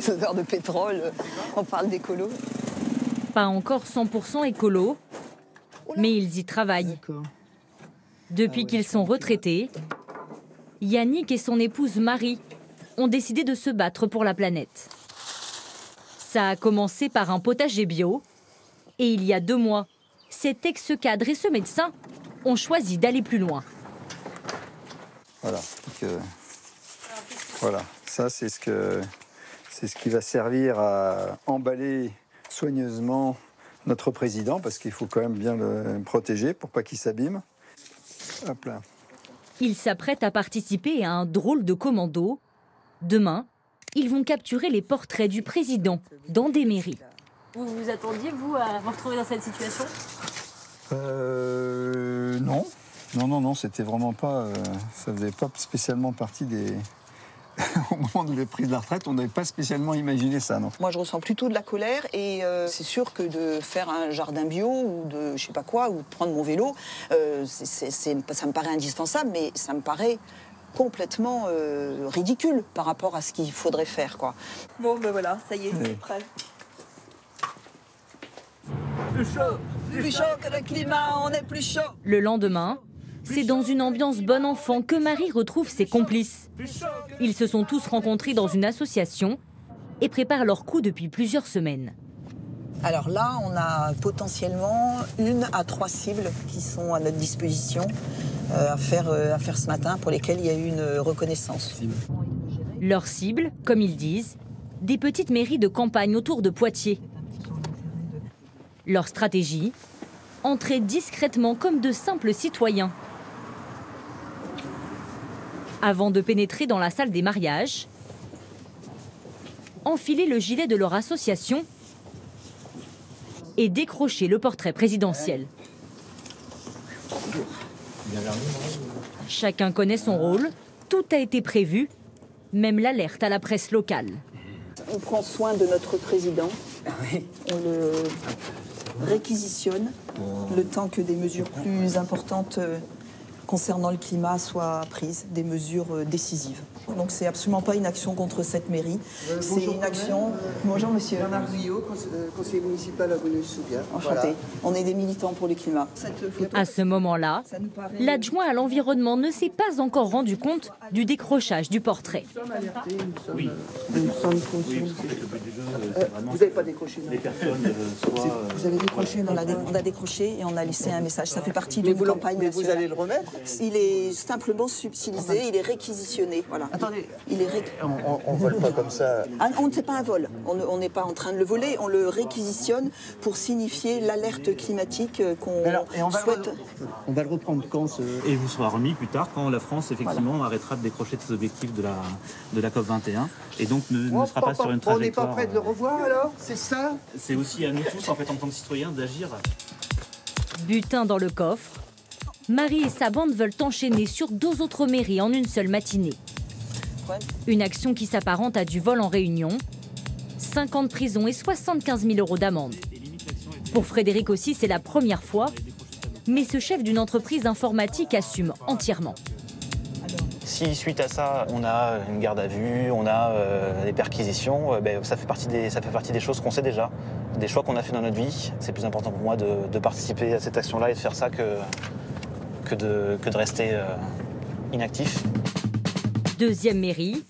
des odeurs de pétrole, on parle d'écolo. Pas encore 100% écolo, mais ils y travaillent. Depuis qu'ils sont retraités, Yannick et son épouse Marie ont décidé de se battre pour la planète. Ça a commencé par un potager bio, et il y a 2 mois, cet ex-cadre et ce médecin ont choisi d'aller plus loin. Voilà, voilà. Ça c'est ce qui va servir à emballer soigneusement notre président, parce qu'il faut quand même bien le protéger pour pas qu'il s'abîme. Hop là. Ils s'apprêtent à participer à un drôle de commando. Demain, ils vont capturer les portraits du président dans des mairies. Vous vous attendiez, vous, à vous retrouver dans cette situation ? Non. Non, c'était vraiment pas... ça faisait pas spécialement partie des... Au moment de la prise de la retraite, on n'avait pas spécialement imaginé ça, non. Moi, je ressens plutôt de la colère et c'est sûr que de faire un jardin bio ou de je sais pas quoi, ou de prendre mon vélo, ça me paraît indispensable, mais ça me paraît complètement ridicule par rapport à ce qu'il faudrait faire, quoi. Bon, ben voilà, ça y est, c'est prêt. Plus chaud que le climat, on est plus chaud. Le lendemain, c'est dans une ambiance bon enfant que Marie retrouve ses complices. Ils se sont tous rencontrés dans une association et préparent leur coup depuis plusieurs semaines. Alors là, on a potentiellement 1 à 3 cibles qui sont à notre disposition à faire ce matin, pour lesquelles il y a eu une reconnaissance. Leur cible, comme ils disent, des petites mairies de campagne autour de Poitiers. Leur stratégie, entrer discrètement comme de simples citoyens. Avant de pénétrer dans la salle des mariages, enfiler le gilet de leur association et décrocher le portrait présidentiel. Chacun connaît son rôle, tout a été prévu, même l'alerte à la presse locale. On prend soin de notre président, on le réquisitionne le temps que des mesures plus importantes concernant le climat soient prises, des mesures décisives. Donc c'est absolument pas une action contre cette mairie, c'est une action... Bonjour monsieur. Bernard Guyot, conseiller municipal à Veneuil-sous-Biard. Enchanté. Voilà. On est des militants pour le climat. À ce moment-là, l'adjoint à l'environnement ne s'est pas encore rendu compte du décrochage du portrait. Oui. Nous sommes conscients. Vous n'avez pas décroché, non ? Les personnes vous avez décroché, on a décroché et on a laissé un message. Ça fait partie d'une campagne nationale. Mais vous allez le remettre ? Il est simplement subtilisé, il est réquisitionné. Voilà. Attendez, il est on ne vole pas comme ça. On ne fait pas un vol, on n'est pas en train de le voler, on le réquisitionne pour signifier l'alerte climatique qu'on souhaite. On va le reprendre quand Et il vous sera remis plus tard quand la France effectivement arrêtera de décrocher de ses objectifs de la COP21 et donc ne sera pas sur une trajectoire. On n'est pas prêt de le revoir alors ? C'est ça ? C'est aussi à nous tous en fait en tant que citoyens d'agir. Butin dans le coffre, Marie et sa bande veulent enchaîner sur 2 autres mairies en une seule matinée. Une action qui s'apparente à du vol en réunion, 50 prisons et 75 000 € d'amende. Pour Frédéric aussi, c'est la première fois, mais ce chef d'une entreprise informatique assume entièrement. Si suite à ça, on a une garde à vue, on a des perquisitions, ça fait partie des choses qu'on sait déjà, des choix qu'on a fait dans notre vie. C'est plus important pour moi de participer à cette action-là et de faire ça que de rester inactif. Deuxième mairie,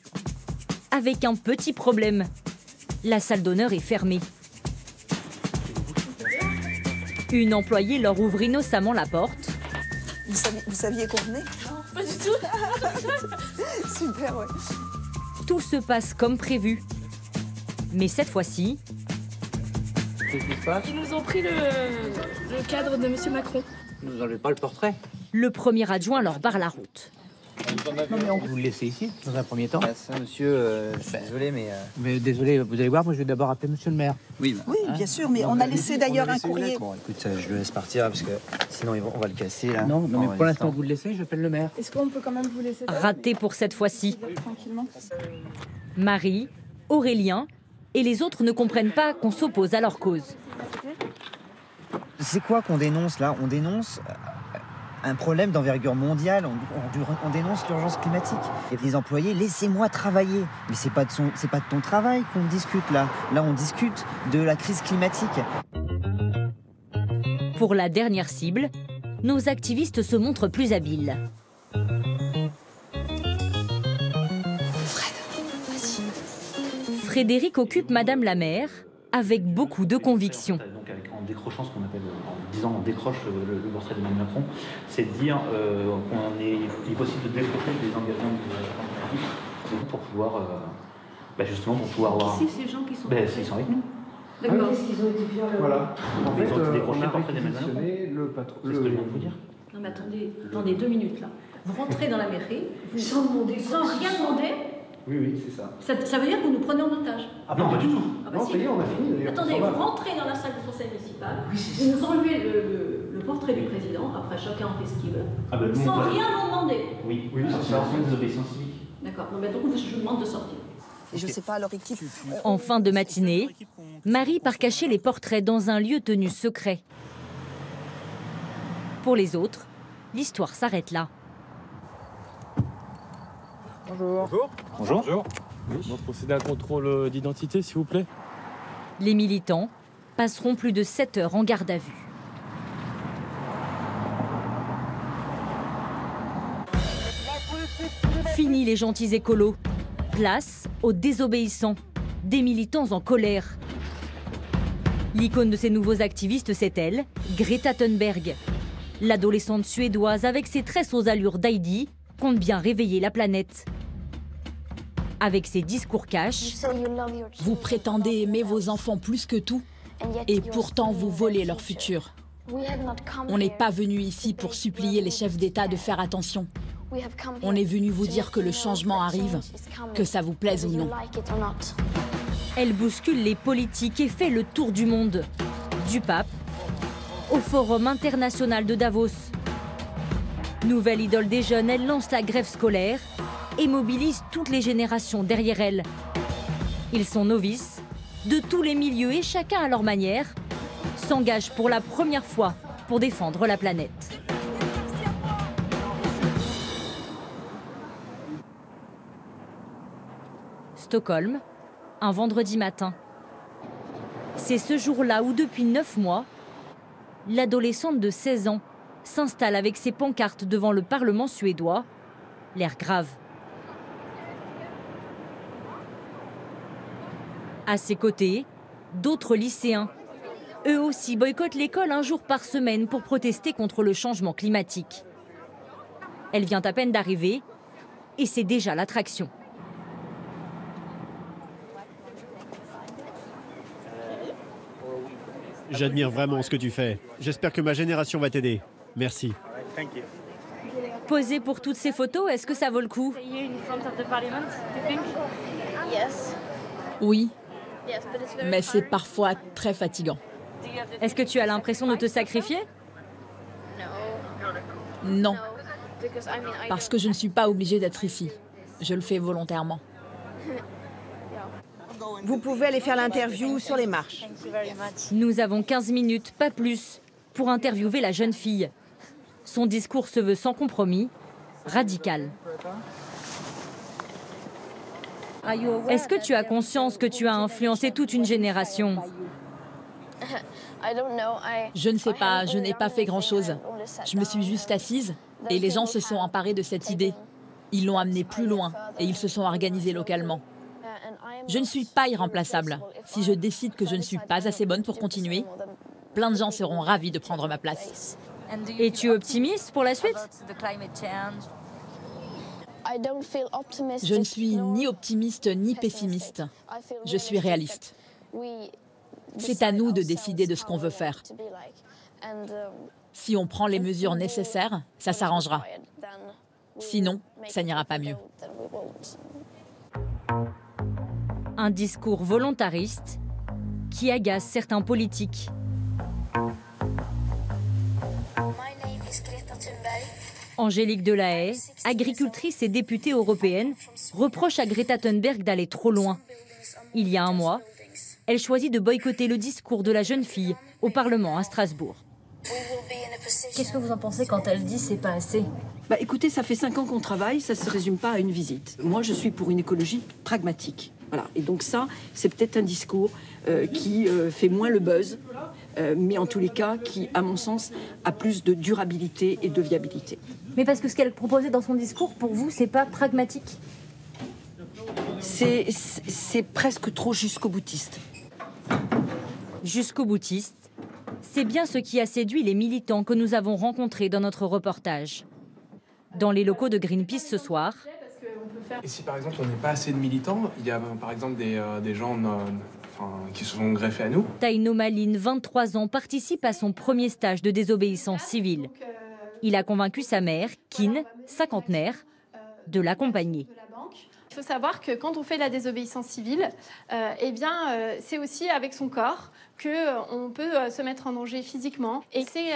avec un petit problème. La salle d'honneur est fermée. Une employée leur ouvre innocemment la porte. Vous saviez qu'on venait ? Non, pas du tout. Super, ouais. Tout se passe comme prévu. Mais cette fois-ci... Ils nous ont pris le cadre de M. Macron. Vous n'enlevez pas le portrait ? Le premier adjoint leur barre la route. Non, mais on vous le laissez ici, dans un premier temps. Ça, monsieur, je suis désolé, mais... Mais désolé, vous allez voir, moi je vais d'abord appeler monsieur le maire. Oui, oui, bien sûr, mais on a laissé d'ailleurs un courrier. Bon, écoute, je le laisse partir, parce que sinon on va le casser, là. Non, mais pour l'instant, vous le laissez, j'appelle le maire. Est-ce qu'on peut quand même vous laisser... Raté pour cette fois-ci. Tranquillement. Marie, Aurélien et les autres ne comprennent pas qu'on s'oppose à leur cause. C'est quoi qu'on dénonce, là ? On dénonce un problème d'envergure mondiale. On dénonce l'urgence climatique. Et les employés, laissez-moi travailler. Mais c'est pas de ton travail qu'on discute là. Là, on discute de la crise climatique. Pour la dernière cible, nos activistes se montrent plus habiles. Frédéric occupe Madame la maire avec beaucoup de conviction. Donc en décrochant ce qu'on appelle, en disant on décroche le portrait d'Emmanuel Macron, c'est de dire qu'il est possible de décrocher des engagements de pour pouvoir, justement pour pouvoir avoir... Qui c'est ces gens qui sont... Ils sont avec nous. D'accord. Qu'est-ce qu'ils ont été bien Voilà. En fait, ils ont décroché le portrait d'Emmanuel Macron. C'est ce que je viens de vous dire. Non mais attendez 2 minutes là. Vous rentrez dans la mairie, sans rien demander. Oui, c'est ça. Ça veut dire que vous nous prenez en otage. Ah non, pas du tout. Ah bah non, ça y est, on a fini. Attendez, vous rentrez dans la salle du conseil municipal, vous nous enlevez le portrait du président, après chacun en fait ce qu'il veut, sans rien nous demander. Oui, c'est ça, en fait, désobéissance civique. D'accord, donc je vous demande de sortir. Et je sais pas, leur équipe... En fin de matinée, Marie part cacher les portraits dans un lieu tenu secret. Pour les autres, l'histoire s'arrête là. Bonjour. Bonjour. Bonjour. Oui. On va procéder à un contrôle d'identité, s'il vous plaît. Les militants passeront plus de 7 heures en garde à vue. Fini les gentils écolos. Place aux désobéissants, des militants en colère. L'icône de ces nouveaux activistes, c'est elle, Greta Thunberg. L'adolescente suédoise avec ses tresses aux allures d'Heidi compte bien réveiller la planète. Avec ses discours cash, vous prétendez aimer vos enfants plus que tout, et pourtant vous volez leur futur. On n'est pas venu ici pour supplier les chefs d'État de faire attention. On est venu vous dire que le changement arrive, que ça vous plaise ou non. Elle bouscule les politiques et fait le tour du monde. Du pape au Forum international de Davos. Nouvelle idole des jeunes, elle lance la grève scolaire et mobilise toutes les générations derrière elle. Ils sont novices, de tous les milieux et chacun à leur manière, s'engagent pour la première fois pour défendre la planète. Stockholm, un vendredi matin. C'est ce jour-là où, depuis 9 mois, l'adolescente de 16 ans s'installe avec ses pancartes devant le Parlement suédois, l'air grave. À ses côtés, d'autres lycéens. Eux aussi boycottent l'école un jour par semaine pour protester contre le changement climatique. Elle vient à peine d'arriver et c'est déjà l'attraction. J'admire vraiment ce que tu fais. J'espère que ma génération va t'aider. Merci. Poser pour toutes ces photos, est-ce que ça vaut le coup? Oui, mais c'est parfois très fatigant. Est-ce que tu as l'impression de te sacrifier? Non, parce que je ne suis pas obligée d'être ici. Je le fais volontairement. Vous pouvez aller faire l'interview sur les marches. Nous avons 15 minutes, pas plus, pour interviewer la jeune fille. Son discours se veut sans compromis, radical. Est-ce que tu as conscience que tu as influencé toute une génération? Je ne sais pas, je n'ai pas fait grand-chose. Je me suis juste assise et les gens se sont emparés de cette idée. Ils l'ont amenée plus loin et ils se sont organisés localement. Je ne suis pas irremplaçable. Si je décide que je ne suis pas assez bonne pour continuer, plein de gens seront ravis de prendre ma place. Et tu es optimiste pour la suite? Je ne suis ni optimiste ni pessimiste. Je suis réaliste. C'est à nous de décider de ce qu'on veut faire. Si on prend les mesures nécessaires, ça s'arrangera. Sinon, ça n'ira pas mieux. Un discours volontariste qui agace certains politiques. Angélique Delahaye, agricultrice et députée européenne, reproche à Greta Thunberg d'aller trop loin. Il y a un mois, elle choisit de boycotter le discours de la jeune fille au Parlement à Strasbourg. Qu'est-ce que vous en pensez quand elle dit c'est pas assez? Bah écoutez, ça fait 5 ans qu'on travaille, ça se résume pas à une visite. Moi, je suis pour une écologie pragmatique. Voilà. Et donc ça, c'est peut-être un discours qui fait moins le buzz, mais en tous les cas, qui, à mon sens, a plus de durabilité et de viabilité. Mais parce que ce qu'elle proposait dans son discours, pour vous, c'est pas pragmatique? C'est presque trop jusqu'au-boutiste. Jusqu'au-boutiste, c'est bien ce qui a séduit les militants que nous avons rencontrés dans notre reportage. Dans les locaux de Greenpeace ce soir. Et si par exemple on n'est pas assez de militants, il y a par exemple des gens qui se sont greffés à nous. Taino Maline, 23 ans, participe à son premier stage de désobéissance civile. Il a convaincu sa mère, Kin, cinquantenaire, de l'accompagner. Il faut savoir que quand on fait de la désobéissance civile, c'est aussi avec son corps qu'on peut se mettre en danger physiquement. Et c'est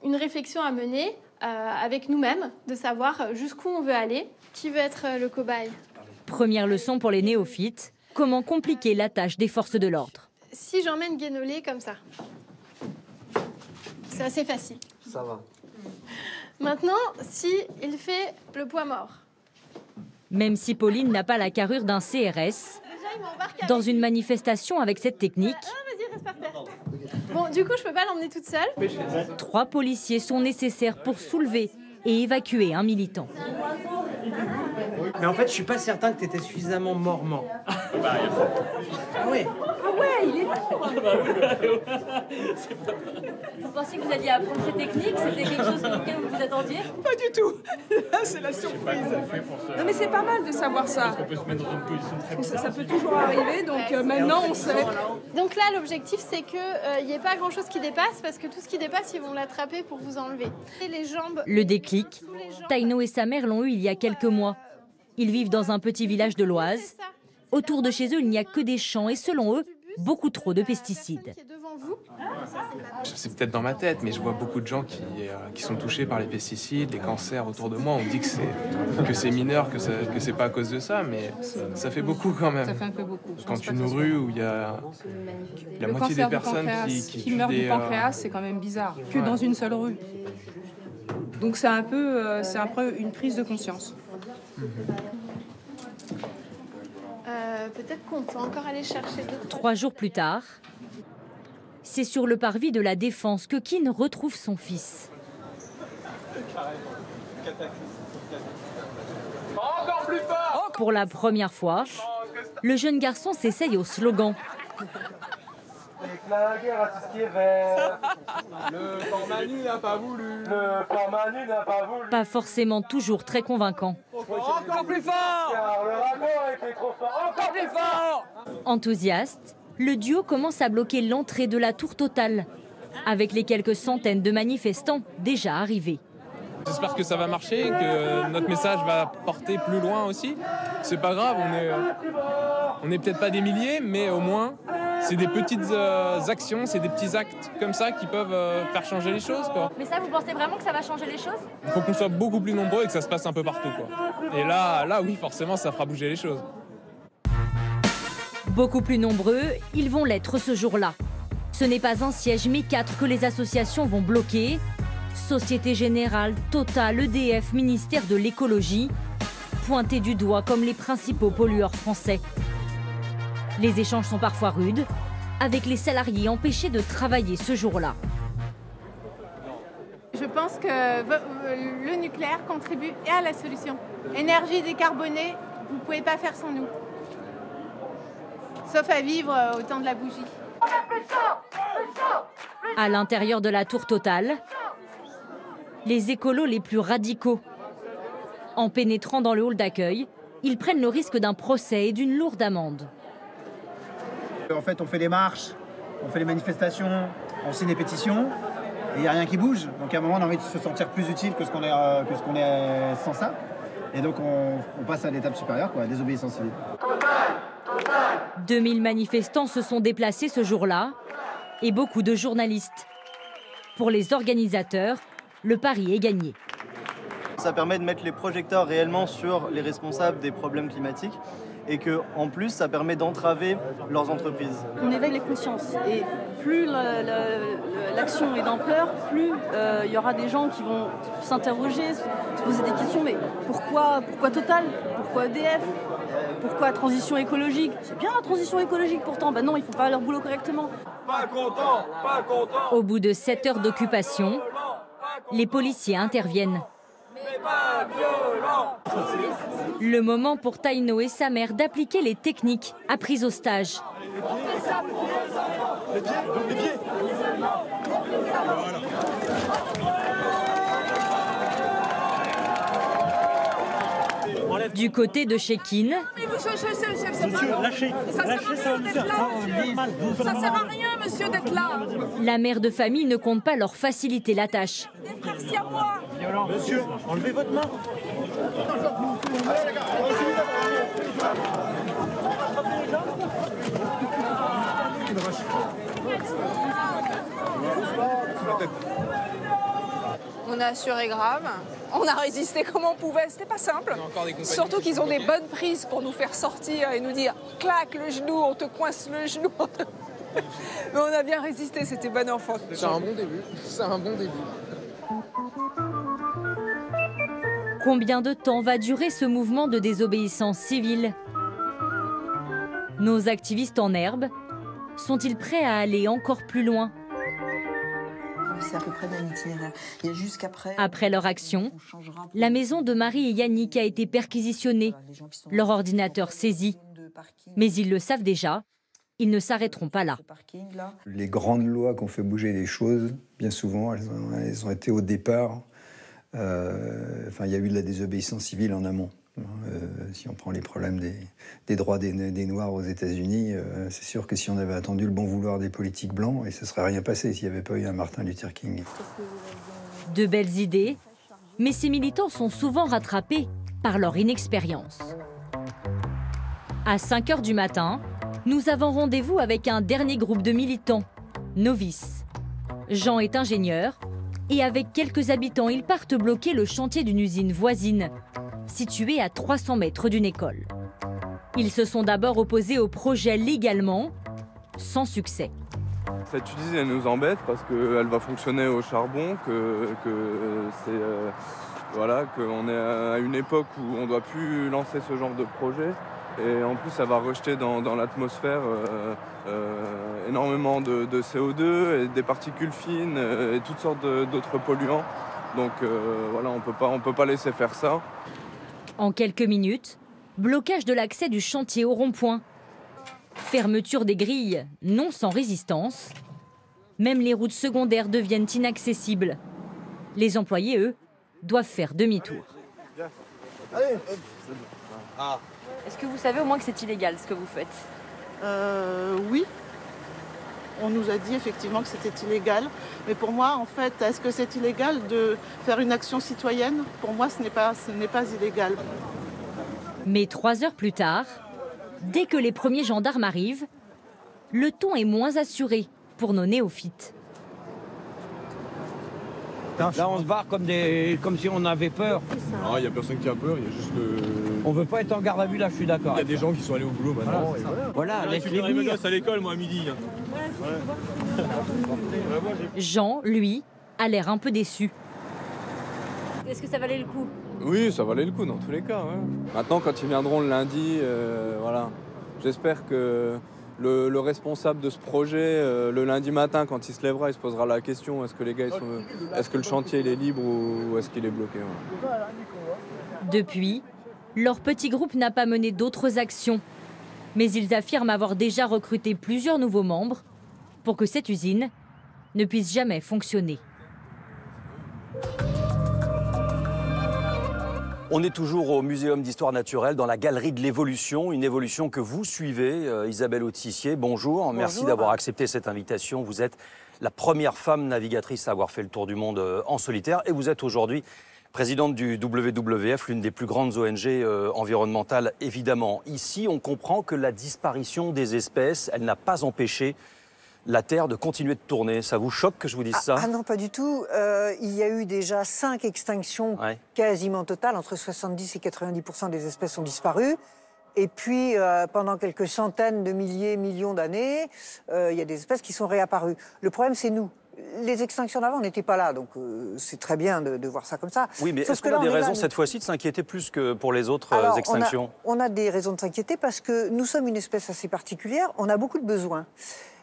une réflexion à mener avec nous-mêmes, de savoir jusqu'où on veut aller, qui veut être le cobaye. Première leçon pour les néophytes, comment compliquer la tâche des forces de l'ordre. Si j'emmène Guénolé comme ça, c'est assez facile. Ça va. Maintenant, si il fait le poids mort. Même si Pauline n'a pas la carrure d'un CRS, dans une manifestation avec cette technique, vas-y, reste par terre. Bon, du coup, je peux pas l'emmener toute seule. 3 policiers sont nécessaires pour soulever et évacuer un militant. Mais en fait, je suis pas certain que tu étais suffisamment mort. Ah ouais, il est mort. Vous pensiez que vous alliez apprendre ces techniques? C'était quelque chose auquel vous vous attendiez? Pas du tout. Là, c'est la surprise. Non, mais c'est pas mal de savoir ça. Parce qu'on peut se mettre dans une position très Ça peut toujours arriver, donc maintenant, on sait. Donc là, l'objectif, c'est qu'il n'y ait pas grand-chose qui dépasse, parce que tout ce qui dépasse, ils vont l'attraper pour vous enlever. Et les jambes... Le déclic, Taino et sa mère l'ont eu il y a quelques mois. Ils vivent dans un petit village de l'Oise. Autour de chez eux, il n'y a que des champs et selon eux, beaucoup trop de pesticides. C'est peut-être dans ma tête, mais je vois beaucoup de gens qui sont touchés par les pesticides, les cancers autour de moi. On me dit que c'est mineur, que c'est pas à cause de ça, mais ça fait beaucoup quand même. Ça fait un peu beaucoup. Quand une rue où il y a la moitié des personnes qui meurent du pancréas, c'est quand même bizarre. Que dans une seule rue. Donc c'est un peu une prise de conscience. Peut-être qu'on peut encore aller chercher d'autres. 3 jours plus tard, c'est sur le parvis de la Défense que Kin retrouve son fils. Encore plus fort! Pour la première fois, le jeune garçon s'essaye au slogan. La guerre à tout ce qui est vert. Le fort Manu n'a pas voulu. Le fort Manu n'a pas voulu. Pas forcément toujours très convaincant. Encore plus fort! Car le raccord était trop fort. Encore plus fort! Enthousiaste, le duo commence à bloquer l'entrée de la tour Total, avec les quelques centaines de manifestants déjà arrivés. J'espère que ça va marcher, que notre message va porter plus loin aussi. C'est pas grave, on est peut-être pas des milliers, mais au moins, c'est des petites actions, c'est des petits actes comme ça qui peuvent faire changer les choses, quoi. Mais ça, vous pensez vraiment que ça va changer les choses? Il faut qu'on soit beaucoup plus nombreux et que ça se passe un peu partout, quoi. Et là, oui, forcément, ça fera bouger les choses. Beaucoup plus nombreux, ils vont l'être ce jour-là. Ce n'est pas un siège, mais 4 que les associations vont bloquer. Société Générale, Total, EDF, ministère de l'écologie, pointés du doigt comme les principaux pollueurs français. Les échanges sont parfois rudes, avec les salariés empêchés de travailler ce jour-là. Je pense que le nucléaire contribue à la solution. Énergie décarbonée, vous ne pouvez pas faire sans nous. Sauf à vivre au temps de la bougie. À l'intérieur de la tour Total, les écolos les plus radicaux. En pénétrant dans le hall d'accueil, ils prennent le risque d'un procès et d'une lourde amende. En fait, on fait des marches, on fait des manifestations, on signe des pétitions, et il n'y a rien qui bouge. Donc à un moment, on a envie de se sentir plus utile que ce qu'on est sans ça. Et donc on passe à l'étape supérieure, quoi, désobéissance civile. 2000 manifestants se sont déplacés ce jour-là, et beaucoup de journalistes. Pour les organisateurs, le pari est gagné. Ça permet de mettre les projecteurs réellement sur les responsables des problèmes climatiques et que, en plus, ça permet d'entraver leurs entreprises. On éveille les consciences et plus l'action est d'ampleur, plus il y aura des gens qui vont s'interroger, se poser des questions. Mais pourquoi Total? Pourquoi EDF? Pourquoi transition écologique? C'est bien la transition écologique pourtant. Ben non, ils font pas leur boulot correctement. Pas content, pas content. Au bout de 7 heures d'occupation, les policiers interviennent. Mais pas violent. Le moment pour Taino et sa mère d'appliquer les techniques apprises au stage. Les pieds. Du côté de Shekin, Lâchez, ça sert à rien, monsieur, d'être là. la mère de famille ne compte pas leur faciliter la tâche. Merci à moi. Monsieur, enlevez votre main. On a assuré grave, on a résisté comme on pouvait, c'était pas simple. Surtout qu'ils ont des bonnes prises pour nous faire sortir et nous dire « claque le genou, on te coince le genou ». Mais on a bien résisté, c'était bon enfant. C'est un bon début, c'est un bon début. Combien de temps va durer ce mouvement de désobéissance civile? Nos activistes en herbe sont-ils prêts à aller encore plus loin? C'est à peu près le même itinéraire. Il y a juste qu'après... Après leur action, la maison de Marie et Yannick a été perquisitionnée, leur ordinateur saisi. Mais ils le savent déjà, ils ne s'arrêteront pas là. Les grandes lois qui ont fait bouger les choses, bien souvent, elles ont été au départ... il y a eu de la désobéissance civile en amont. Si on prend les problèmes des droits des Noirs aux États-Unis, c'est sûr que si on avait attendu le bon vouloir des politiques blancs, et ce ne serait rien passé s'il n'y avait pas eu un Martin Luther King. De belles idées, mais ces militants sont souvent rattrapés par leur inexpérience. À 5 h du matin, nous avons rendez-vous avec un dernier groupe de militants, novices. Jean est ingénieur et avec quelques habitants, ils partent bloquer le chantier d'une usine voisine, située à 300 mètres d'une école. Ils se sont d'abord opposés au projet légalement, sans succès. Cette usine, elle nous embête parce qu'elle va fonctionner au charbon, qu'on est à une époque où on ne doit plus lancer ce genre de projet. Et en plus, ça va rejeter dans l'atmosphère énormément de CO2, et des particules fines et toutes sortes d'autres polluants. Donc on peut pas laisser faire ça. En quelques minutes, blocage de l'accès du chantier au rond-point. Fermeture des grilles, non sans résistance. Même les routes secondaires deviennent inaccessibles. Les employés, eux, doivent faire demi-tour. Est-ce que vous savez au moins que c'est illégal ce que vous faites? Oui. On nous a dit effectivement que c'était illégal. Mais pour moi, en fait, est-ce que c'est illégal de faire une action citoyenne? Pour moi, ce n'est pas illégal. Mais 3 heures plus tard, dès que les premiers gendarmes arrivent, le ton est moins assuré pour nos néophytes. Là, on se barre comme si on avait peur. Non, il n'y a personne qui a peur, il y a juste le... On veut pas être en garde à vue, là, je suis d'accord. Il y a des gens qui sont allés au boulot maintenant. Voilà, laisse-les venir. mes gosses à l'école, moi, à midi. Jean, lui, a l'air un peu déçu. Est-ce que ça valait le coup? Oui, ça valait le coup dans tous les cas. Ouais. Maintenant, quand ils viendront le lundi, j'espère que le responsable de ce projet, le lundi matin, quand il se lèvera, il se posera la question, est-ce que le chantier il est libre ou est-ce qu'il est bloqué? Ouais. Depuis, leur petit groupe n'a pas mené d'autres actions. Mais ils affirment avoir déjà recruté plusieurs nouveaux membres pour que cette usine ne puisse jamais fonctionner. On est toujours au Muséum d'Histoire Naturelle, dans la Galerie de l'Évolution, une évolution que vous suivez. Isabelle Autissier, bonjour. Merci d'avoir accepté cette invitation. Vous êtes la première femme navigatrice à avoir fait le tour du monde en solitaire et vous êtes aujourd'hui présidente du WWF, l'une des plus grandes ONG environnementales, évidemment. Ici, on comprend que la disparition des espèces, elle n'a pas empêché la Terre de continuer de tourner. Ça vous choque que je vous dise ça? Ah non, pas du tout. Il y a eu déjà 5 extinctions quasiment totales. Entre 70 et 90% des espèces ont disparu. Et puis, pendant quelques centaines de milliers, millions d'années, il y a des espèces qui sont réapparues. Le problème, c'est nous. Les extinctions d'avant n'étaient pas là, donc c'est très bien de voir ça comme ça. Oui, mais est-ce qu'on a des raisons cette fois-ci de s'inquiéter plus que pour les autres extinctions? On a des raisons de s'inquiéter parce que nous sommes une espèce assez particulière, on a beaucoup de besoins.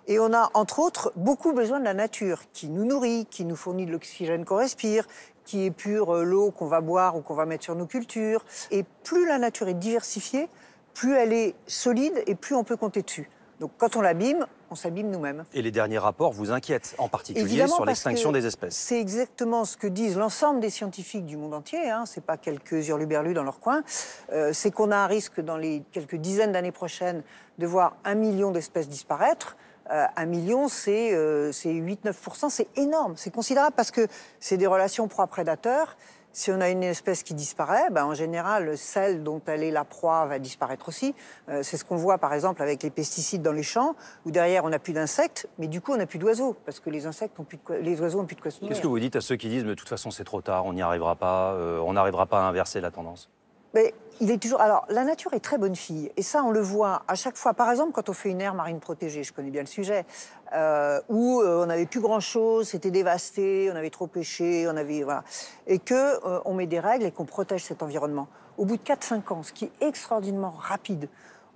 Et on a, entre autres, beaucoup besoin de la nature, qui nous nourrit, qui nous fournit de l'oxygène qu'on respire, qui épure l'eau qu'on va boire ou qu'on va mettre sur nos cultures. Et plus la nature est diversifiée, plus elle est solide et plus on peut compter dessus. Donc quand on l'abîme, on s'abîme nous-mêmes. Et les derniers rapports vous inquiètent, en particulier Évidemment, sur l'extinction des espèces. C'est exactement ce que disent l'ensemble des scientifiques du monde entier, hein, c'est pas quelques hurluberlus dans leur coin, c'est qu'on a un risque dans les quelques dizaines d'années prochaines de voir 1 million d'espèces disparaître. 1 million, c'est 8-9%, c'est énorme, c'est considérable parce que c'est des relations proie-prédateur. Si on a une espèce qui disparaît, en général, celle dont elle est la proie va disparaître aussi. C'est ce qu'on voit par exemple avec les pesticides dans les champs, où derrière on n'a plus d'insectes, mais du coup on n'a plus d'oiseaux, parce que les oiseaux n'ont plus de quoi se nourrir. Qu'est-ce que vous dites à ceux qui disent, mais de toute façon c'est trop tard, on n'y arrivera pas, on n'arrivera pas à inverser la tendance? Mais il est toujours. Alors, la nature est très bonne fille. Et ça, on le voit à chaque fois. Par exemple, quand on fait une aire marine protégée, je connais bien le sujet, où on n'avait plus grand-chose, c'était dévasté, on avait trop pêché, voilà. Et qu'on met des règles et qu'on protège cet environnement. Au bout de 4-5 ans, ce qui est extraordinairement rapide,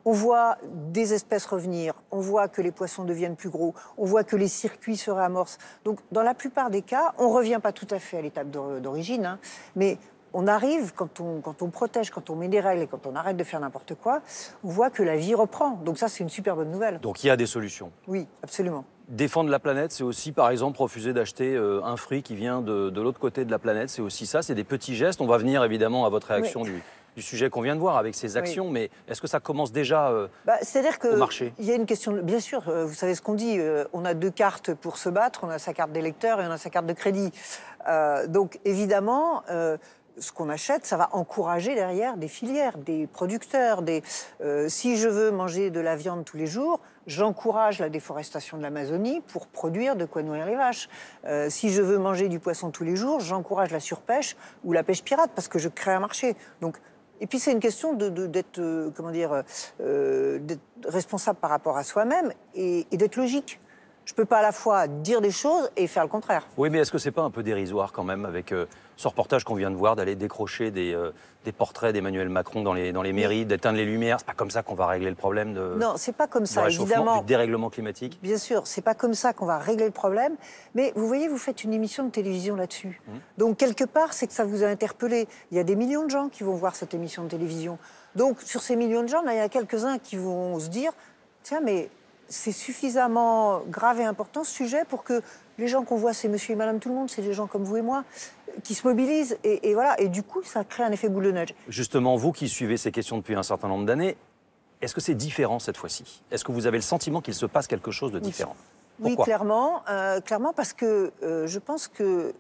on voit des espèces revenir, on voit que les poissons deviennent plus gros, on voit que les circuits se réamorcent. Donc, dans la plupart des cas, on ne revient pas tout à fait à l'étape d'origine, hein, mais on arrive, quand on protège, quand on met des règles et quand on arrête de faire n'importe quoi, on voit que la vie reprend. Donc ça, c'est une super bonne nouvelle. Donc il y a des solutions? Oui, absolument. Défendre la planète, c'est aussi, par exemple, refuser d'acheter un fruit qui vient de l'autre côté de la planète. C'est aussi ça, c'est des petits gestes. On va venir évidemment à votre réaction du sujet qu'on vient de voir avec ces actions, mais est-ce que ça commence déjà c'est-à-dire que au marché? Il y a une question, bien sûr, vous savez ce qu'on dit, on a 2 cartes pour se battre, on a sa carte d'électeur et on a sa carte de crédit. Donc évidemment, ce qu'on achète, ça va encourager derrière des filières, des producteurs. Si je veux manger de la viande tous les jours, j'encourage la déforestation de l'Amazonie pour produire de quoi nourrir les vaches. Si je veux manger du poisson tous les jours, j'encourage la surpêche ou la pêche pirate parce que je crée un marché. Et puis c'est une question d'être responsable par rapport à soi-même et d'être logique. Je ne peux pas à la fois dire des choses et faire le contraire. Oui, mais est-ce que c'est pas un peu dérisoire quand même avec ce reportage qu'on vient de voir, d'aller décrocher des portraits d'Emmanuel Macron dans les mairies, d'éteindre les lumières? C'est pas comme ça qu'on va régler le problème Non, c'est pas comme ça, évidemment. Du dérèglement climatique? Bien sûr, c'est pas comme ça qu'on va régler le problème. Mais vous voyez, vous faites une émission de télévision là-dessus. Donc quelque part, c'est que ça vous a interpellé. Il y a des millions de gens qui vont voir cette émission de télévision. Donc sur ces millions de gens, il y en a quelques-uns qui vont se dire, tiens, mais c'est suffisamment grave et important ce sujet pour que les gens qu'on voit, c'est monsieur et madame tout le monde, c'est des gens comme vous et moi, qui se mobilisent. Et voilà, et du coup, ça crée un effet boule de neige. Justement, vous qui suivez ces questions depuis un certain nombre d'années, est-ce que c'est différent cette fois-ci? Est-ce que vous avez le sentiment qu'il se passe quelque chose de différent? Oui, clairement, parce que je pense que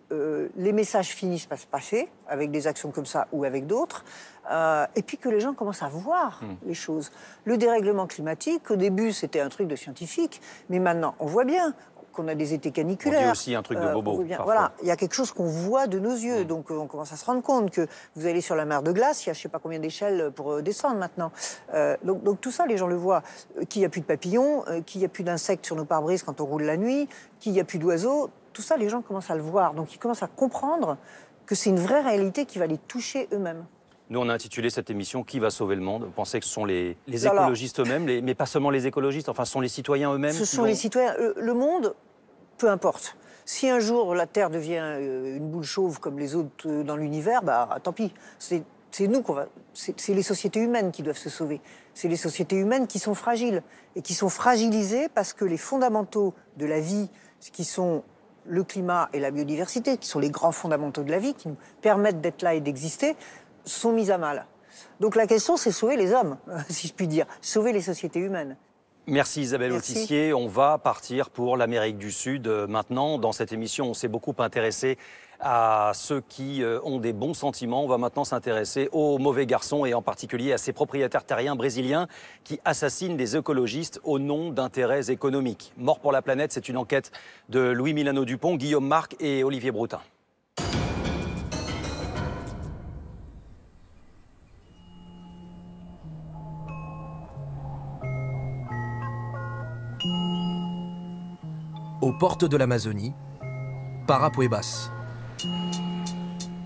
les messages finissent par se passer avec des actions comme ça ou avec d'autres, et puis que les gens commencent à voir les choses. Le dérèglement climatique, au début, c'était un truc de scientifique, mais maintenant, on voit bien qu'on a des étés caniculaires. On dit aussi un truc de bobo. Voilà, il y a quelque chose qu'on voit de nos yeux, donc on commence à se rendre compte que vous allez sur la mer de glace, il y a je ne sais pas combien d'échelles pour descendre maintenant. Donc tout ça, les gens le voient. Qu'il n'y a plus de papillons, qu'il n'y a plus d'insectes sur nos pare-brises quand on roule la nuit, qu'il n'y a plus d'oiseaux, tout ça, les gens commencent à le voir. Donc ils commencent à comprendre que c'est une vraie réalité qui va les toucher eux-mêmes. Nous, on a intitulé cette émission « Qui va sauver le monde ?» Vous pensez que ce sont les écologistes eux-mêmes, mais pas seulement les écologistes, enfin, ce sont les citoyens eux-mêmes? Ce sont les citoyens. Le monde, peu importe. Si un jour la Terre devient une boule chauve comme les autres dans l'univers, tant pis. C'est nous qu'on va. C'est les sociétés humaines qui doivent se sauver. C'est les sociétés humaines qui sont fragiles et qui sont fragilisées parce que les fondamentaux de la vie, qui sont le climat et la biodiversité, qui sont les grands fondamentaux de la vie, qui nous permettent d'être là et d'exister, sont mis à mal. Donc la question, c'est sauver les hommes, si je puis dire, sauver les sociétés humaines. Merci Isabelle Autissier. On va partir pour l'Amérique du Sud. Maintenant, dans cette émission, on s'est beaucoup intéressé à ceux qui ont des bons sentiments. On va maintenant s'intéresser aux mauvais garçons et en particulier à ces propriétaires terriens brésiliens qui assassinent des écologistes au nom d'intérêts économiques. Mort pour la planète, c'est une enquête de Louis Milano-Dupont, Guillaume Marc et Olivier Broutin. Aux portes de l'Amazonie, Parapuebas.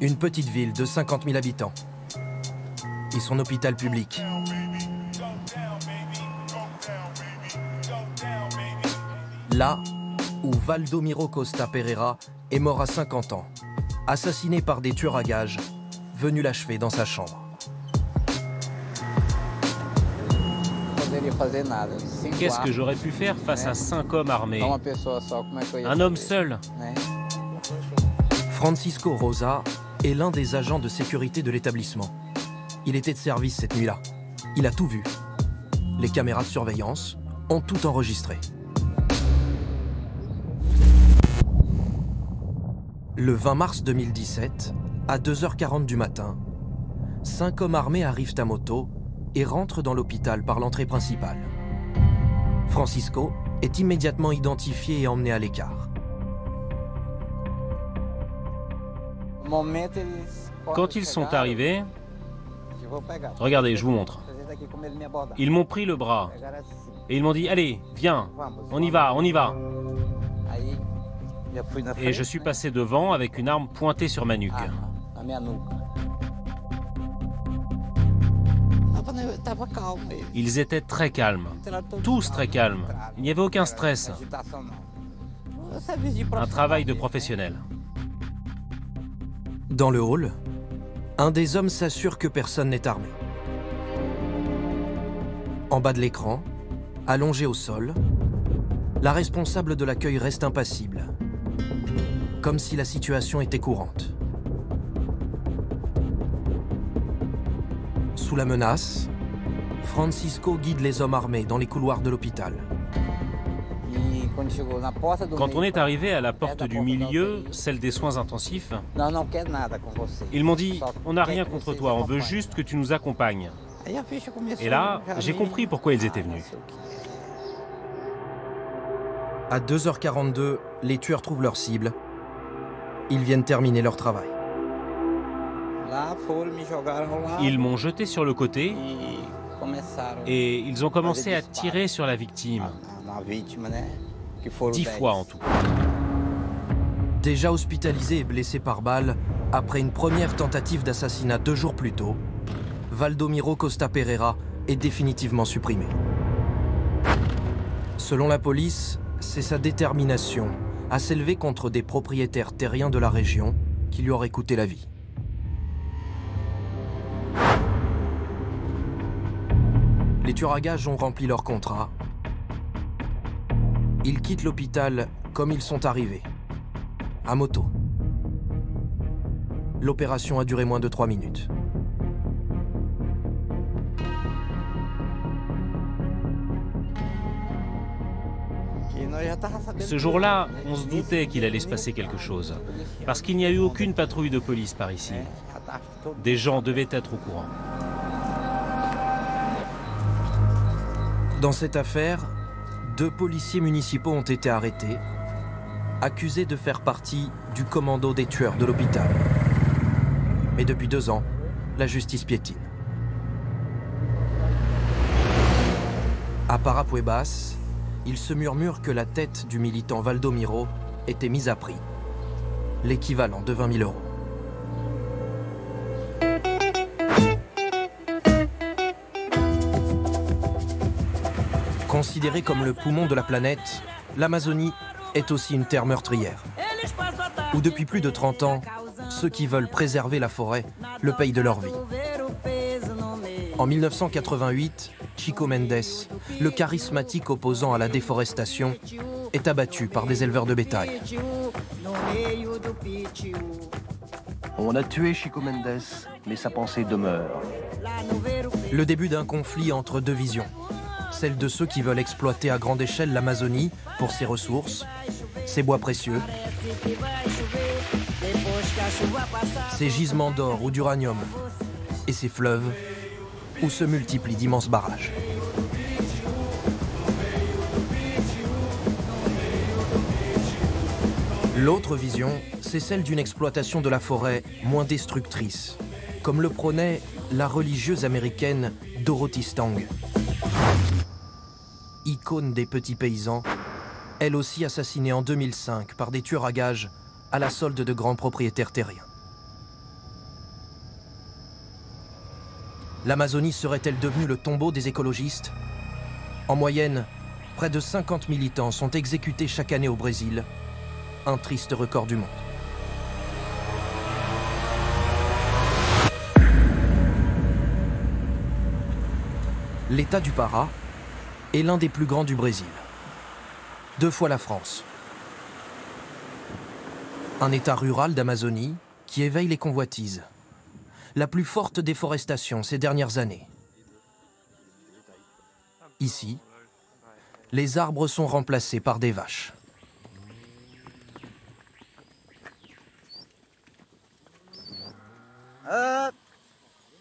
Une petite ville de 50 000 habitants. Et son hôpital public. Là où Valdomiro Costa Pereira est mort à 50 ans, assassiné par des tueurs à gages, venus l'achever dans sa chambre. Qu'est-ce que j'aurais pu faire face à 5 hommes armés? Un homme seul. Francisco Rosa est l'un des agents de sécurité de l'établissement. Il était de service cette nuit-là. Il a tout vu. Les caméras de surveillance ont tout enregistré. Le 20 mars 2017, à 2h40 du matin, 5 hommes armés arrivent à moto et rentrent dans l'hôpital par l'entrée principale. Francisco est immédiatement identifié et emmené à l'écart. Quand ils sont arrivés, regardez, je vous montre. Ils m'ont pris le bras et ils m'ont dit « Allez, viens, on y va, on y va ». Et je suis passé devant avec une arme pointée sur ma nuque. Ils étaient très calmes, tous très calmes. Il n'y avait aucun stress. Un travail de professionnel. Dans le hall, un des hommes s'assure que personne n'est armé. En bas de l'écran, allongée au sol, la responsable de l'accueil reste impassible, comme si la situation était courante. Sous la menace, Francisco guide les hommes armés dans les couloirs de l'hôpital. Quand on est arrivé à la porte du milieu, celle des soins intensifs, ils m'ont dit « On n'a rien contre toi, on veut juste que tu nous accompagnes ». Et là, j'ai compris pourquoi ils étaient venus. À 2h42, les tueurs trouvent leur cible. Ils viennent terminer leur travail. Ils m'ont jeté sur le côté et ils ont commencé à tirer sur la victime. 10 fois en tout. Déjà hospitalisé et blessé par balle, après une première tentative d'assassinat 2 jours plus tôt, Valdomiro Costa Pereira est définitivement supprimé. Selon la police, c'est sa détermination à s'élever contre des propriétaires terriens de la région qui lui aurait coûté la vie. Les tueurs à gages ont rempli leur contrat. Ils quittent l'hôpital comme ils sont arrivés, à moto. L'opération a duré moins de 3 minutes. Ce jour-là, on se doutait qu'il allait se passer quelque chose, parce qu'il n'y a eu aucune patrouille de police par ici. Des gens devaient être au courant. Dans cette affaire, 2 policiers municipaux ont été arrêtés, accusés de faire partie du commando des tueurs de l'hôpital. Mais depuis 2 ans, la justice piétine. À Parapuebas, il se murmure que la tête du militant Valdomiro était mise à prix, l'équivalent de 20 000 €. Considérée comme le poumon de la planète, l'Amazonie est aussi une terre meurtrière, où depuis plus de 30 ans, ceux qui veulent préserver la forêt le payent de leur vie. En 1988, Chico Mendes, le charismatique opposant à la déforestation, est abattu par des éleveurs de bétail. On a tué Chico Mendes, mais sa pensée demeure. Le début d'un conflit entre 2 visions. Celle de ceux qui veulent exploiter à grande échelle l'Amazonie pour ses ressources, ses bois précieux, ses gisements d'or ou d'uranium, et ses fleuves, où se multiplient d'immenses barrages. L'autre vision, c'est celle d'une exploitation de la forêt moins destructrice, comme le prônait la religieuse américaine Dorothy Stang. Icône des petits paysans, elle aussi assassinée en 2005 par des tueurs à gages à la solde de grands propriétaires terriens. L'Amazonie serait-elle devenue le tombeau des écologistes? En moyenne, près de 50 militants sont exécutés chaque année au Brésil, un triste record du monde. L'État du Pará est l'un des plus grands du Brésil. 2 fois la France. Un État rural d'Amazonie qui éveille les convoitises. La plus forte déforestation ces dernières années. Ici, les arbres sont remplacés par des vaches.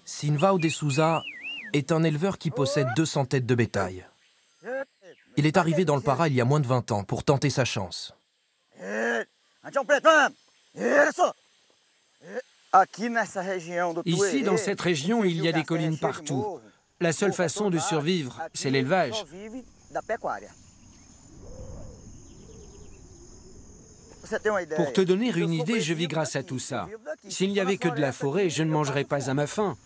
Sinvao de Souza est un éleveur qui possède 200 têtes de bétail. Il est arrivé dans le Pará il y a moins de 20 ans pour tenter sa chance. Ici, dans cette région, il y a des collines partout. La seule façon de survivre, c'est l'élevage. Pour te donner une idée, je vis grâce à tout ça. S'il n'y avait que de la forêt, je ne mangerais pas à ma faim.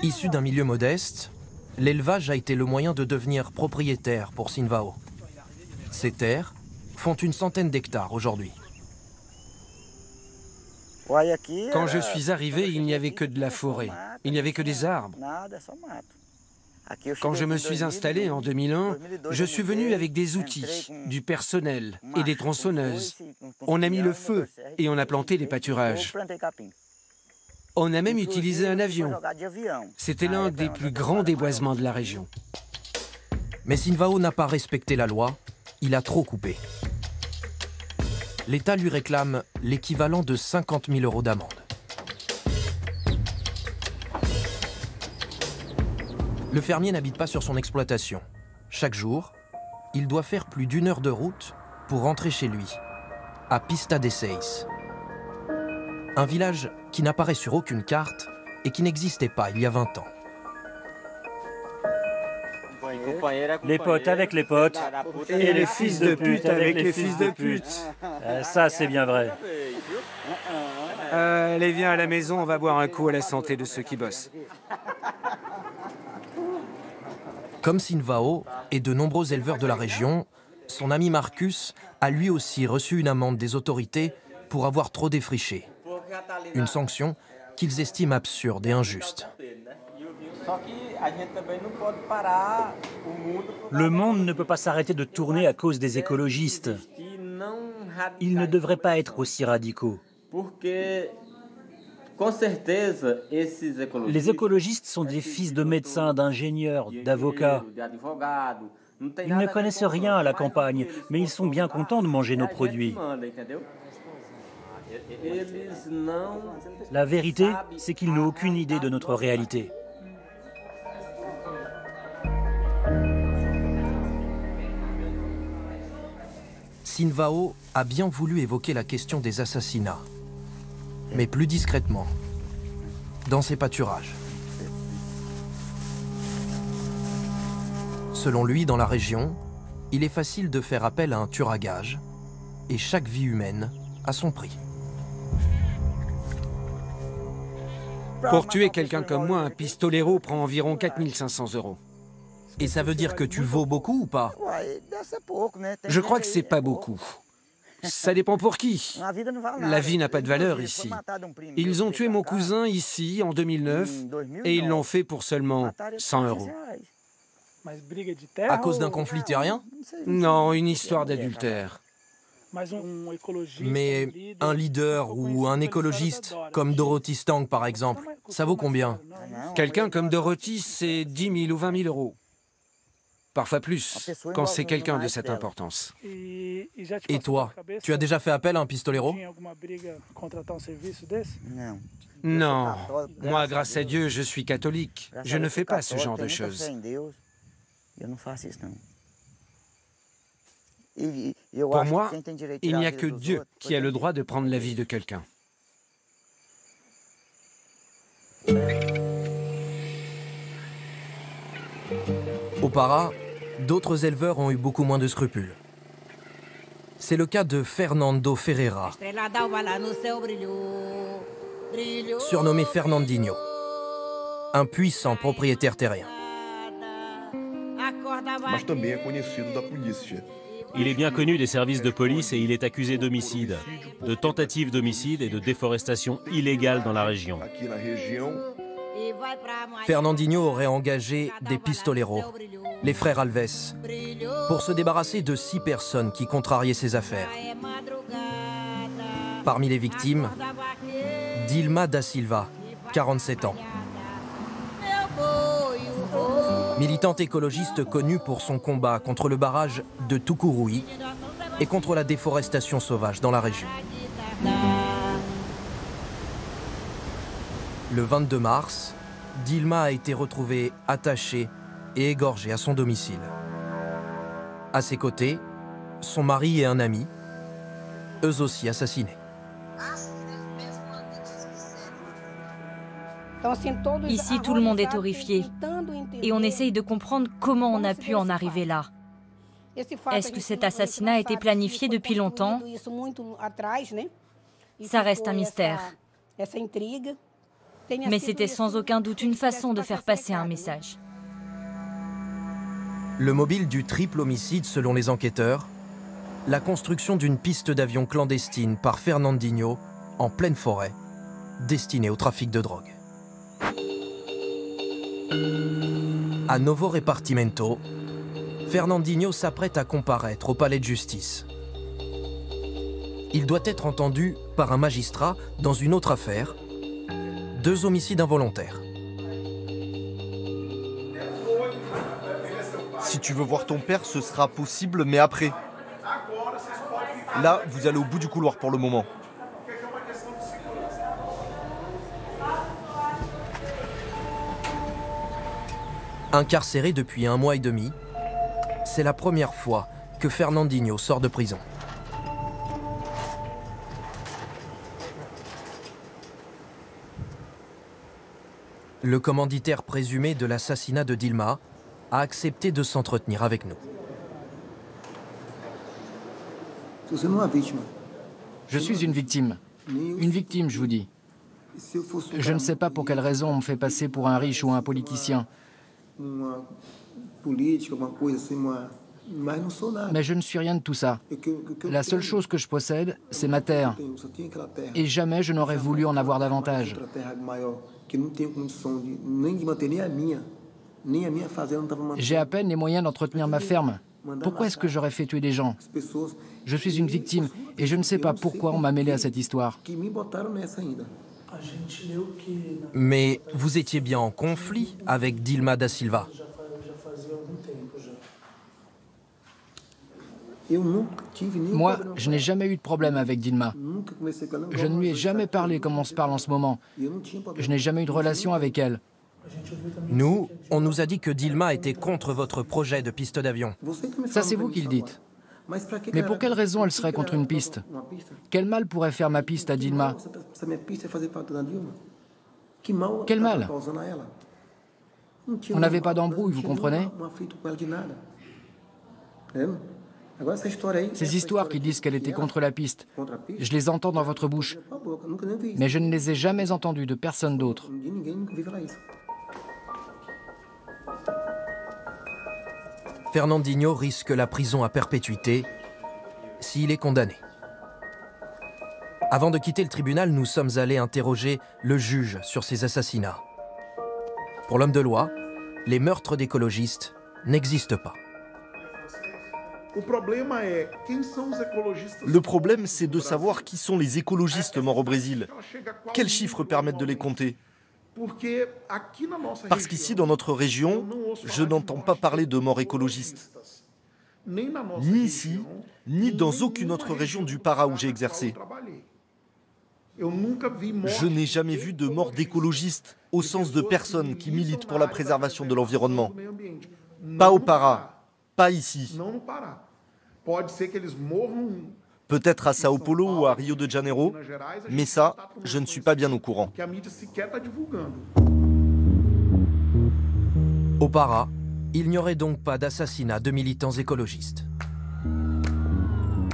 Issu d'un milieu modeste, l'élevage a été le moyen de devenir propriétaire pour Sinvao. Ces terres font une centaine d'hectares aujourd'hui. Quand je suis arrivé, il n'y avait que de la forêt. Il n'y avait que des arbres. Quand je me suis installé en 2001, je suis venu avec des outils, du personnel et des tronçonneuses. On a mis le feu et on a planté les pâturages. On a même utilisé un avion. C'était l'un des plus grands déboisements de la région. Mais Sinvao n'a pas respecté la loi, il a trop coupé. L'État lui réclame l'équivalent de 50 000 € d'amende. Le fermier n'habite pas sur son exploitation. Chaque jour, il doit faire plus d'1 heure de route pour rentrer chez lui, à Pista de Seis. Un village qui n'apparaît sur aucune carte et qui n'existait pas il y a 20 ans. Les potes avec les potes. Et les fils de pute avec les fils de pute. Ça, c'est bien vrai. Allez, viens à la maison, on va boire un coup à la santé de ceux qui bossent. Comme Sinvao et de nombreux éleveurs de la région, son ami Marcus a lui aussi reçu une amende des autorités pour avoir trop défriché. Une sanction qu'ils estiment absurde et injuste. Le monde ne peut pas s'arrêter de tourner à cause des écologistes. Ils ne devraient pas être aussi radicaux. Les écologistes sont des fils de médecins, d'ingénieurs, d'avocats. Ils ne connaissent rien à la campagne, mais ils sont bien contents de manger nos produits. La vérité, c'est qu'ils n'ont aucune idée de notre réalité. Sinvao a bien voulu évoquer la question des assassinats, mais plus discrètement, dans ses pâturages. Selon lui, dans la région, il est facile de faire appel à un tueur à gages, et chaque vie humaine a son prix. Pour tuer quelqu'un comme moi, un pistolero prend environ 4 500 €. Et ça veut dire que tu vaux beaucoup ou pas? Je crois que c'est pas beaucoup. Ça dépend pour qui. La vie n'a pas de valeur ici. Ils ont tué mon cousin ici en 2009 et ils l'ont fait pour seulement 100 €. À cause d'un conflit terrien? Non, une histoire d'adultère. Mais un leader ou un écologiste, comme Dorothy Stang par exemple, ça vaut combien? Quelqu'un comme Dorothy, c'est 10 000 ou 20 000 €. Parfois plus, quand c'est quelqu'un de cette importance. Et toi, tu as déjà fait appel à un pistolero? Non. Moi, grâce à Dieu, je suis catholique. Je ne fais pas ce genre de choses. Pour moi, il n'y a que Dieu qui a le droit de prendre la vie de quelqu'un. Au Pará, D'autres éleveurs ont eu beaucoup moins de scrupules. C'est le cas de Fernando Ferreira, surnommé Fernandinho, un puissant propriétaire terrien. Il est bien connu des services de police et il est accusé d'homicide, de tentative d'homicide et de déforestation illégale dans la région. Fernandinho aurait engagé des pistoleros, les frères Alves, pour se débarrasser de 6 personnes qui contrariaient ses affaires. Parmi les victimes, Dilma da Silva, 47 ans. Militante écologiste connue pour son combat contre le barrage de Tucuruí et contre la déforestation sauvage dans la région. Le 22 mars, Dilma a été retrouvée attachée et égorgée à son domicile. À ses côtés, son mari et un ami, eux aussi assassinés. Ici, tout le monde est horrifié et on essaye de comprendre comment on a pu en arriver là. Est-ce que cet assassinat a été planifié depuis longtemps? Ça reste un mystère. Mais c'était sans aucun doute une façon de faire passer un message. Le mobile du triple homicide, selon les enquêteurs, la construction d'une piste d'avion clandestine par Fernandinho en pleine forêt, destinée au trafic de drogue. À Novo Repartimento, Fernandinho s'apprête à comparaître au palais de justice. Il doit être entendu par un magistrat dans une autre affaire, 2 homicides involontaires. Si tu veux voir ton père, ce sera possible, mais après. Là, vous allez au bout du couloir pour le moment. Incarcéré depuis 1 mois et demi, c'est la première fois que Fernandinho sort de prison. Le commanditaire présumé de l'assassinat de Dilma a accepté de s'entretenir avec nous. Je suis une victime. Une victime, je vous dis. Je ne sais pas pour quelle raison on me fait passer pour un riche ou un politicien. Mais je ne suis rien de tout ça. La seule chose que je possède, c'est ma terre. Et jamais je n'aurais voulu en avoir davantage. J'ai à peine les moyens d'entretenir ma ferme. Pourquoi est-ce que j'aurais fait tuer des gens? Je suis une victime et je ne sais pas pourquoi on m'a mêlé à cette histoire. Mais vous étiez bien en conflit avec Dilma da Silva. Moi, je n'ai jamais eu de problème avec Dilma. Je ne lui ai jamais parlé comme on se parle en ce moment. Je n'ai jamais eu de relation avec elle. Nous, on nous a dit que Dilma était contre votre projet de piste d'avion. Ça, c'est vous qui le dites. Mais pour quelle raison elle serait contre une piste? Quel mal pourrait faire ma piste à Dilma? Quel mal? On n'avait pas d'embrouille, vous comprenez? Ces histoires qui disent qu'elle était contre la piste, je les entends dans votre bouche, mais je ne les ai jamais entendues de personne d'autre. Fernandinho risque la prison à perpétuité s'il est condamné. Avant de quitter le tribunal, nous sommes allés interroger le juge sur ces assassinats. Pour l'homme de loi, les meurtres d'écologistes n'existent pas. Le problème, c'est de savoir qui sont les écologistes morts au Brésil. Quels chiffres permettent de les compter? Parce qu'ici, dans notre région, je n'entends pas parler de morts écologistes. Ni ici, ni dans aucune autre région du Pará où j'ai exercé. Je n'ai jamais vu de mort d'écologistes, au sens de personnes qui militent pour la préservation de l'environnement. Pas au Pará, pas ici. Peut-être à Sao Paulo ou à Rio de Janeiro, mais ça, je ne suis pas bien au courant. Au Pará, Il n'y aurait donc pas d'assassinat de militants écologistes.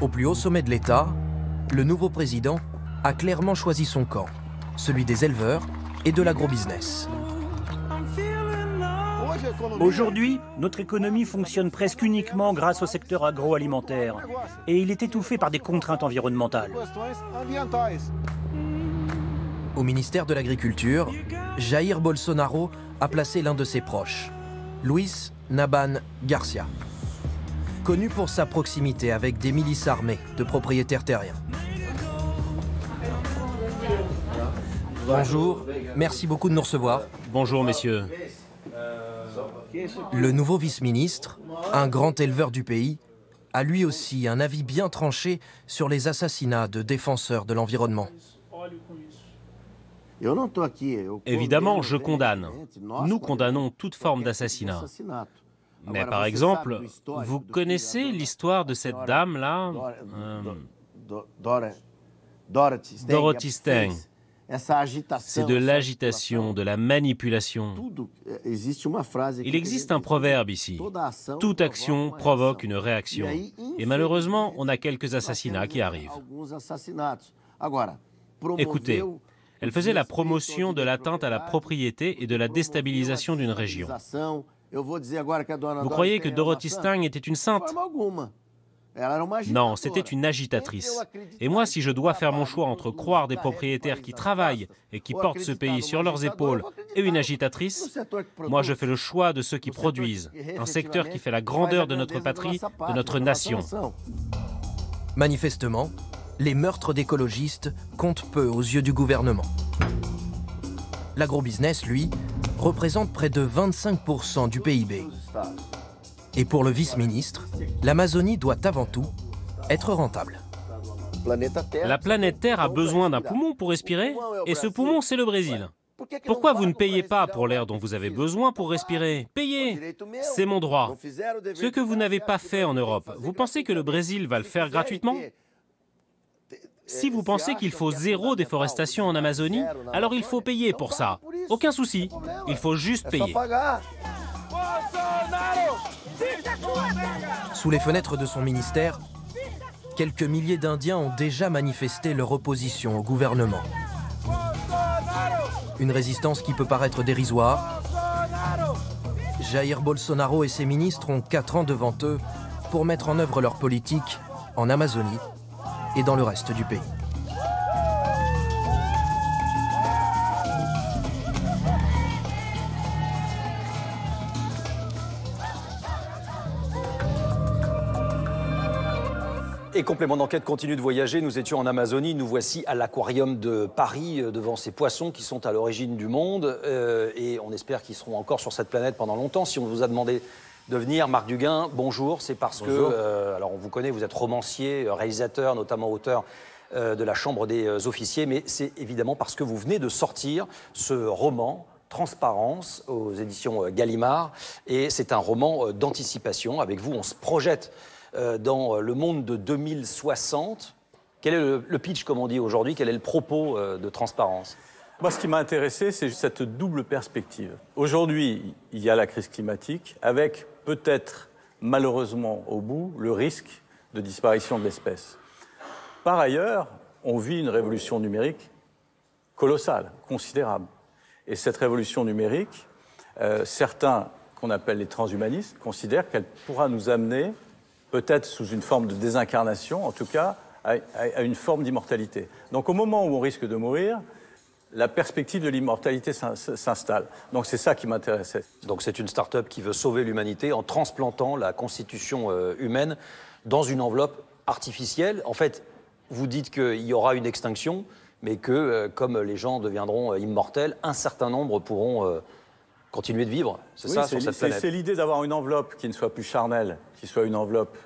Au plus haut sommet de l'État, le nouveau président a clairement choisi son camp, celui des éleveurs et de l'agrobusiness. Aujourd'hui, notre économie fonctionne presque uniquement grâce au secteur agroalimentaire. Et il est étouffé par des contraintes environnementales. Au ministère de l'Agriculture, Jair Bolsonaro a placé l'un de ses proches, Luis Naban Garcia, connu pour sa proximité avec des milices armées de propriétaires terriens. Bonjour, merci beaucoup de nous recevoir. Bonjour, messieurs. Le nouveau vice-ministre, un grand éleveur du pays, a lui aussi un avis bien tranché sur les assassinats de défenseurs de l'environnement. Évidemment, je condamne. Nous condamnons toute forme d'assassinat. Mais par exemple, vous connaissez l'histoire de cette dame-là, Dorothy Stang. C'est de l'agitation, de la manipulation. Il existe un proverbe ici. Toute action provoque une réaction. Et malheureusement, on a quelques assassinats qui arrivent. Écoutez, elle faisait la promotion de l'atteinte à la propriété et de la déstabilisation d'une région. Vous croyez que Dorothy Stang était une sainte ? Non, c'était une agitatrice. Et moi, si je dois faire mon choix entre croire des propriétaires qui travaillent et qui portent ce pays sur leurs épaules et une agitatrice, moi je fais le choix de ceux qui produisent, un secteur qui fait la grandeur de notre patrie, de notre nation. Manifestement, les meurtres d'écologistes comptent peu aux yeux du gouvernement. L'agrobusiness, lui, représente près de 25% du PIB. Et pour le vice-ministre, l'Amazonie doit avant tout être rentable. La planète Terre a besoin d'un poumon pour respirer, et ce poumon, c'est le Brésil. Pourquoi vous ne payez pas pour l'air dont vous avez besoin pour respirer? Payez! C'est mon droit. Ce que vous n'avez pas fait en Europe, vous pensez que le Brésil va le faire gratuitement? Si vous pensez qu'il faut 0 déforestation en Amazonie, alors il faut payer pour ça. Aucun souci, il faut juste payer. Sous les fenêtres de son ministère, quelques milliers d'Indiens ont déjà manifesté leur opposition au gouvernement. Une résistance qui peut paraître dérisoire. Jair Bolsonaro et ses ministres ont 4 ans devant eux pour mettre en œuvre leur politique en Amazonie et dans le reste du pays. Et complément d'enquête continue de voyager. Nous étions en Amazonie, nous voici à l'aquarium de Paris, devant ces poissons qui sont à l'origine du monde. Et on espère qu'ils seront encore sur cette planète pendant longtemps. Si on vous a demandé de venir, Marc Duguin, bonjour. C'est parce que, alors on vous connaît, vous êtes romancier, réalisateur, notamment auteur de La Chambre des officiers. Mais c'est évidemment parce que vous venez de sortir ce roman, Transparence, aux éditions Gallimard. Et c'est un roman d'anticipation. Avec vous, on se projette dans le monde de 2060. Quel est le pitch, comme on dit aujourd'hui? Quel est le propos de Transparence? Moi, ce qui m'a intéressé, c'est cette double perspective. Aujourd'hui, il y a la crise climatique, avec peut-être, malheureusement, au bout, le risque de disparition de l'espèce. Par ailleurs, on vit une révolution numérique colossale, considérable. Et cette révolution numérique, certains, qu'on appelle les transhumanistes, considèrent qu'elle pourra nous amener, peut-être sous une forme de désincarnation, en tout cas, à une forme d'immortalité. Donc au moment où on risque de mourir, la perspective de l'immortalité s'installe. Donc c'est ça qui m'intéressait. Donc c'est une start-up qui veut sauver l'humanité en transplantant la constitution humaine dans une enveloppe artificielle. En fait, vous dites qu'il y aura une extinction, mais que comme les gens deviendront immortels, un certain nombre pourront continuer de vivre. C'est ça, sur cette planète. C'est l'idée d'avoir une enveloppe qui ne soit plus charnelle, qui soit une enveloppe.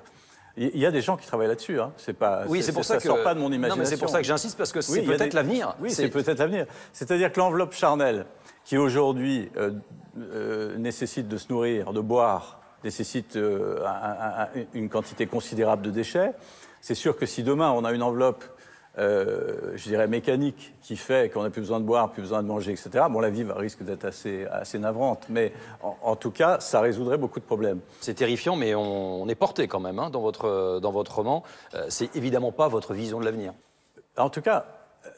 Il y a des gens qui travaillent là-dessus. Hein. C'est pas. Oui, c'est pour ça que ça sort pas de mon imagination. Non, mais c'est pour ça que j'insiste parce que c'est peut-être l'avenir. Oui, c'est peut-être l'avenir. C'est-à-dire que l'enveloppe charnelle, qui aujourd'hui nécessite de se nourrir, de boire, nécessite une quantité considérable de déchets. C'est sûr que si demain on a une enveloppe je dirais, mécanique qui fait qu'on n'a plus besoin de boire, plus besoin de manger, etc., bon, la vie risque d'être assez navrante. Mais en tout cas, ça résoudrait beaucoup de problèmes. C'est terrifiant, mais on est porté quand même hein, dans votre roman. C'est évidemment pas votre vision de l'avenir. En tout cas,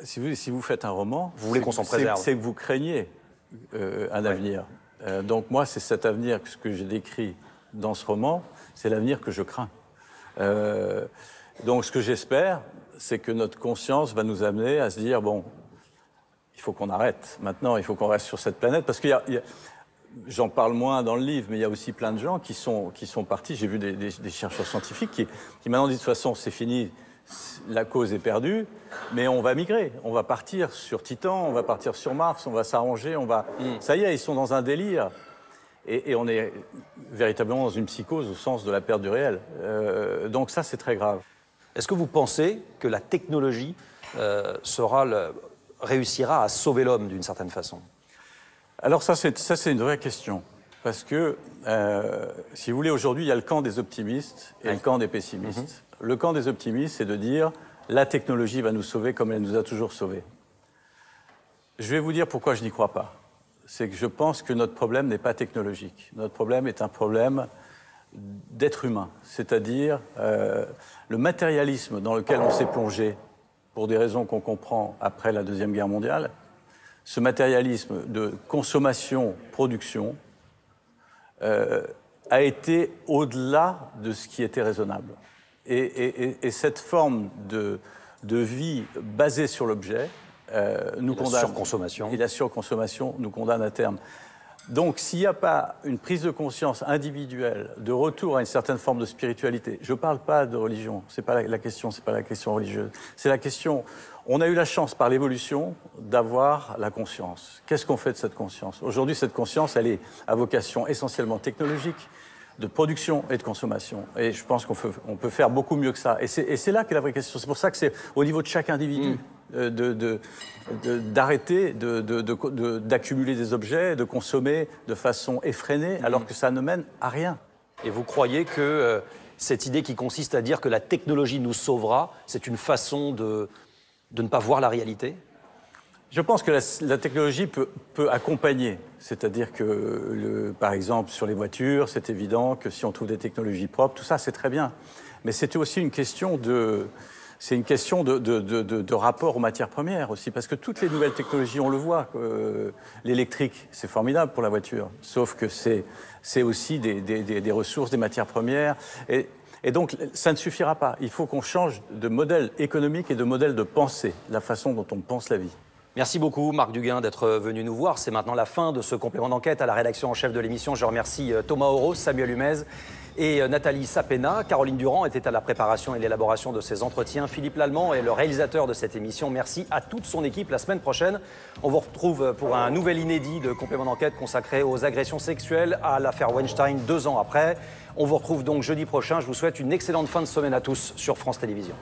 si vous faites un roman, vous voulez qu'on s'en préserve. C'est que vous craignez un avenir. Donc moi, c'est cet avenir que j'ai décrit dans ce roman, c'est l'avenir que je crains. Donc ce que j'espère, c'est que notre conscience va nous amener à se dire, bon, il faut qu'on arrête. Maintenant, il faut qu'on reste sur cette planète. Parce que j'en parle moins dans le livre, mais il y a aussi plein de gens qui sont partis. J'ai vu des chercheurs scientifiques qui maintenant disent, de toute façon, c'est fini, la cause est perdue, mais on va migrer. On va partir sur Titan, on va partir sur Mars, on va s'arranger, Ça y est, ils sont dans un délire. Et on est véritablement dans une psychose au sens de la perte du réel. Donc ça, c'est très grave. Est-ce que vous pensez que la technologie réussira à sauver l'homme d'une certaine façon? Alors ça, c'est une vraie question. Parce que, si vous voulez, aujourd'hui, il y a le camp des optimistes et le camp des pessimistes. Le camp des optimistes, c'est de dire la technologie va nous sauver comme elle nous a toujours sauvés. Je vais vous dire pourquoi je n'y crois pas. C'est que je pense que notre problème n'est pas technologique. Notre problème est un problème d'être humain, c'est-à-dire le matérialisme dans lequel on s'est plongé pour des raisons qu'on comprend après la Deuxième Guerre mondiale, ce matérialisme de consommation, production, a été au-delà de ce qui était raisonnable. Et cette forme de vie basée sur l'objet nous condamne. La surconsommation. Et la surconsommation nous condamne à terme. Donc, s'il n'y a pas une prise de conscience individuelle, de retour à une certaine forme de spiritualité, je ne parle pas de religion, c'est pas la question religieuse, c'est la question. On a eu la chance par l'évolution d'avoir la conscience. Qu'est-ce qu'on fait de cette conscience? Aujourd'hui, cette conscience, elle est à vocation essentiellement technologique, de production et de consommation. Et je pense qu'on peut faire beaucoup mieux que ça. Et c'est là qu'est la vraie question. C'est pour ça que c'est au niveau de chaque individu d'arrêter d'accumuler des objets, de consommer de façon effrénée, alors que ça ne mène à rien. Et vous croyez que cette idée qui consiste à dire que la technologie nous sauvera, c'est une façon de ne pas voir la réalité? Je pense que la technologie peut accompagner. C'est-à-dire que, par exemple, sur les voitures, c'est évident que si on trouve des technologies propres, tout ça, c'est très bien. Mais c'était aussi une question de rapport aux matières premières aussi. Parce que toutes les nouvelles technologies, on le voit, l'électrique, c'est formidable pour la voiture. Sauf que c'est aussi des ressources, des matières premières. Et donc, ça ne suffira pas. Il faut qu'on change de modèle économique et de modèle de pensée, la façon dont on pense la vie. Merci beaucoup, Marc Duguin, d'être venu nous voir. C'est maintenant la fin de ce complément d'enquête. À la rédaction en chef de l'émission, je remercie Thomas Oros, Samuel Humez et Nathalie Sapena. Caroline Durand était à la préparation et l'élaboration de ces entretiens. Philippe Lallemand est le réalisateur de cette émission. Merci à toute son équipe. La semaine prochaine, on vous retrouve pour un nouvel inédit de complément d'enquête consacré aux agressions sexuelles à l'affaire Weinstein 2 ans après. On vous retrouve donc jeudi prochain. Je vous souhaite une excellente fin de semaine à tous sur France Télévisions.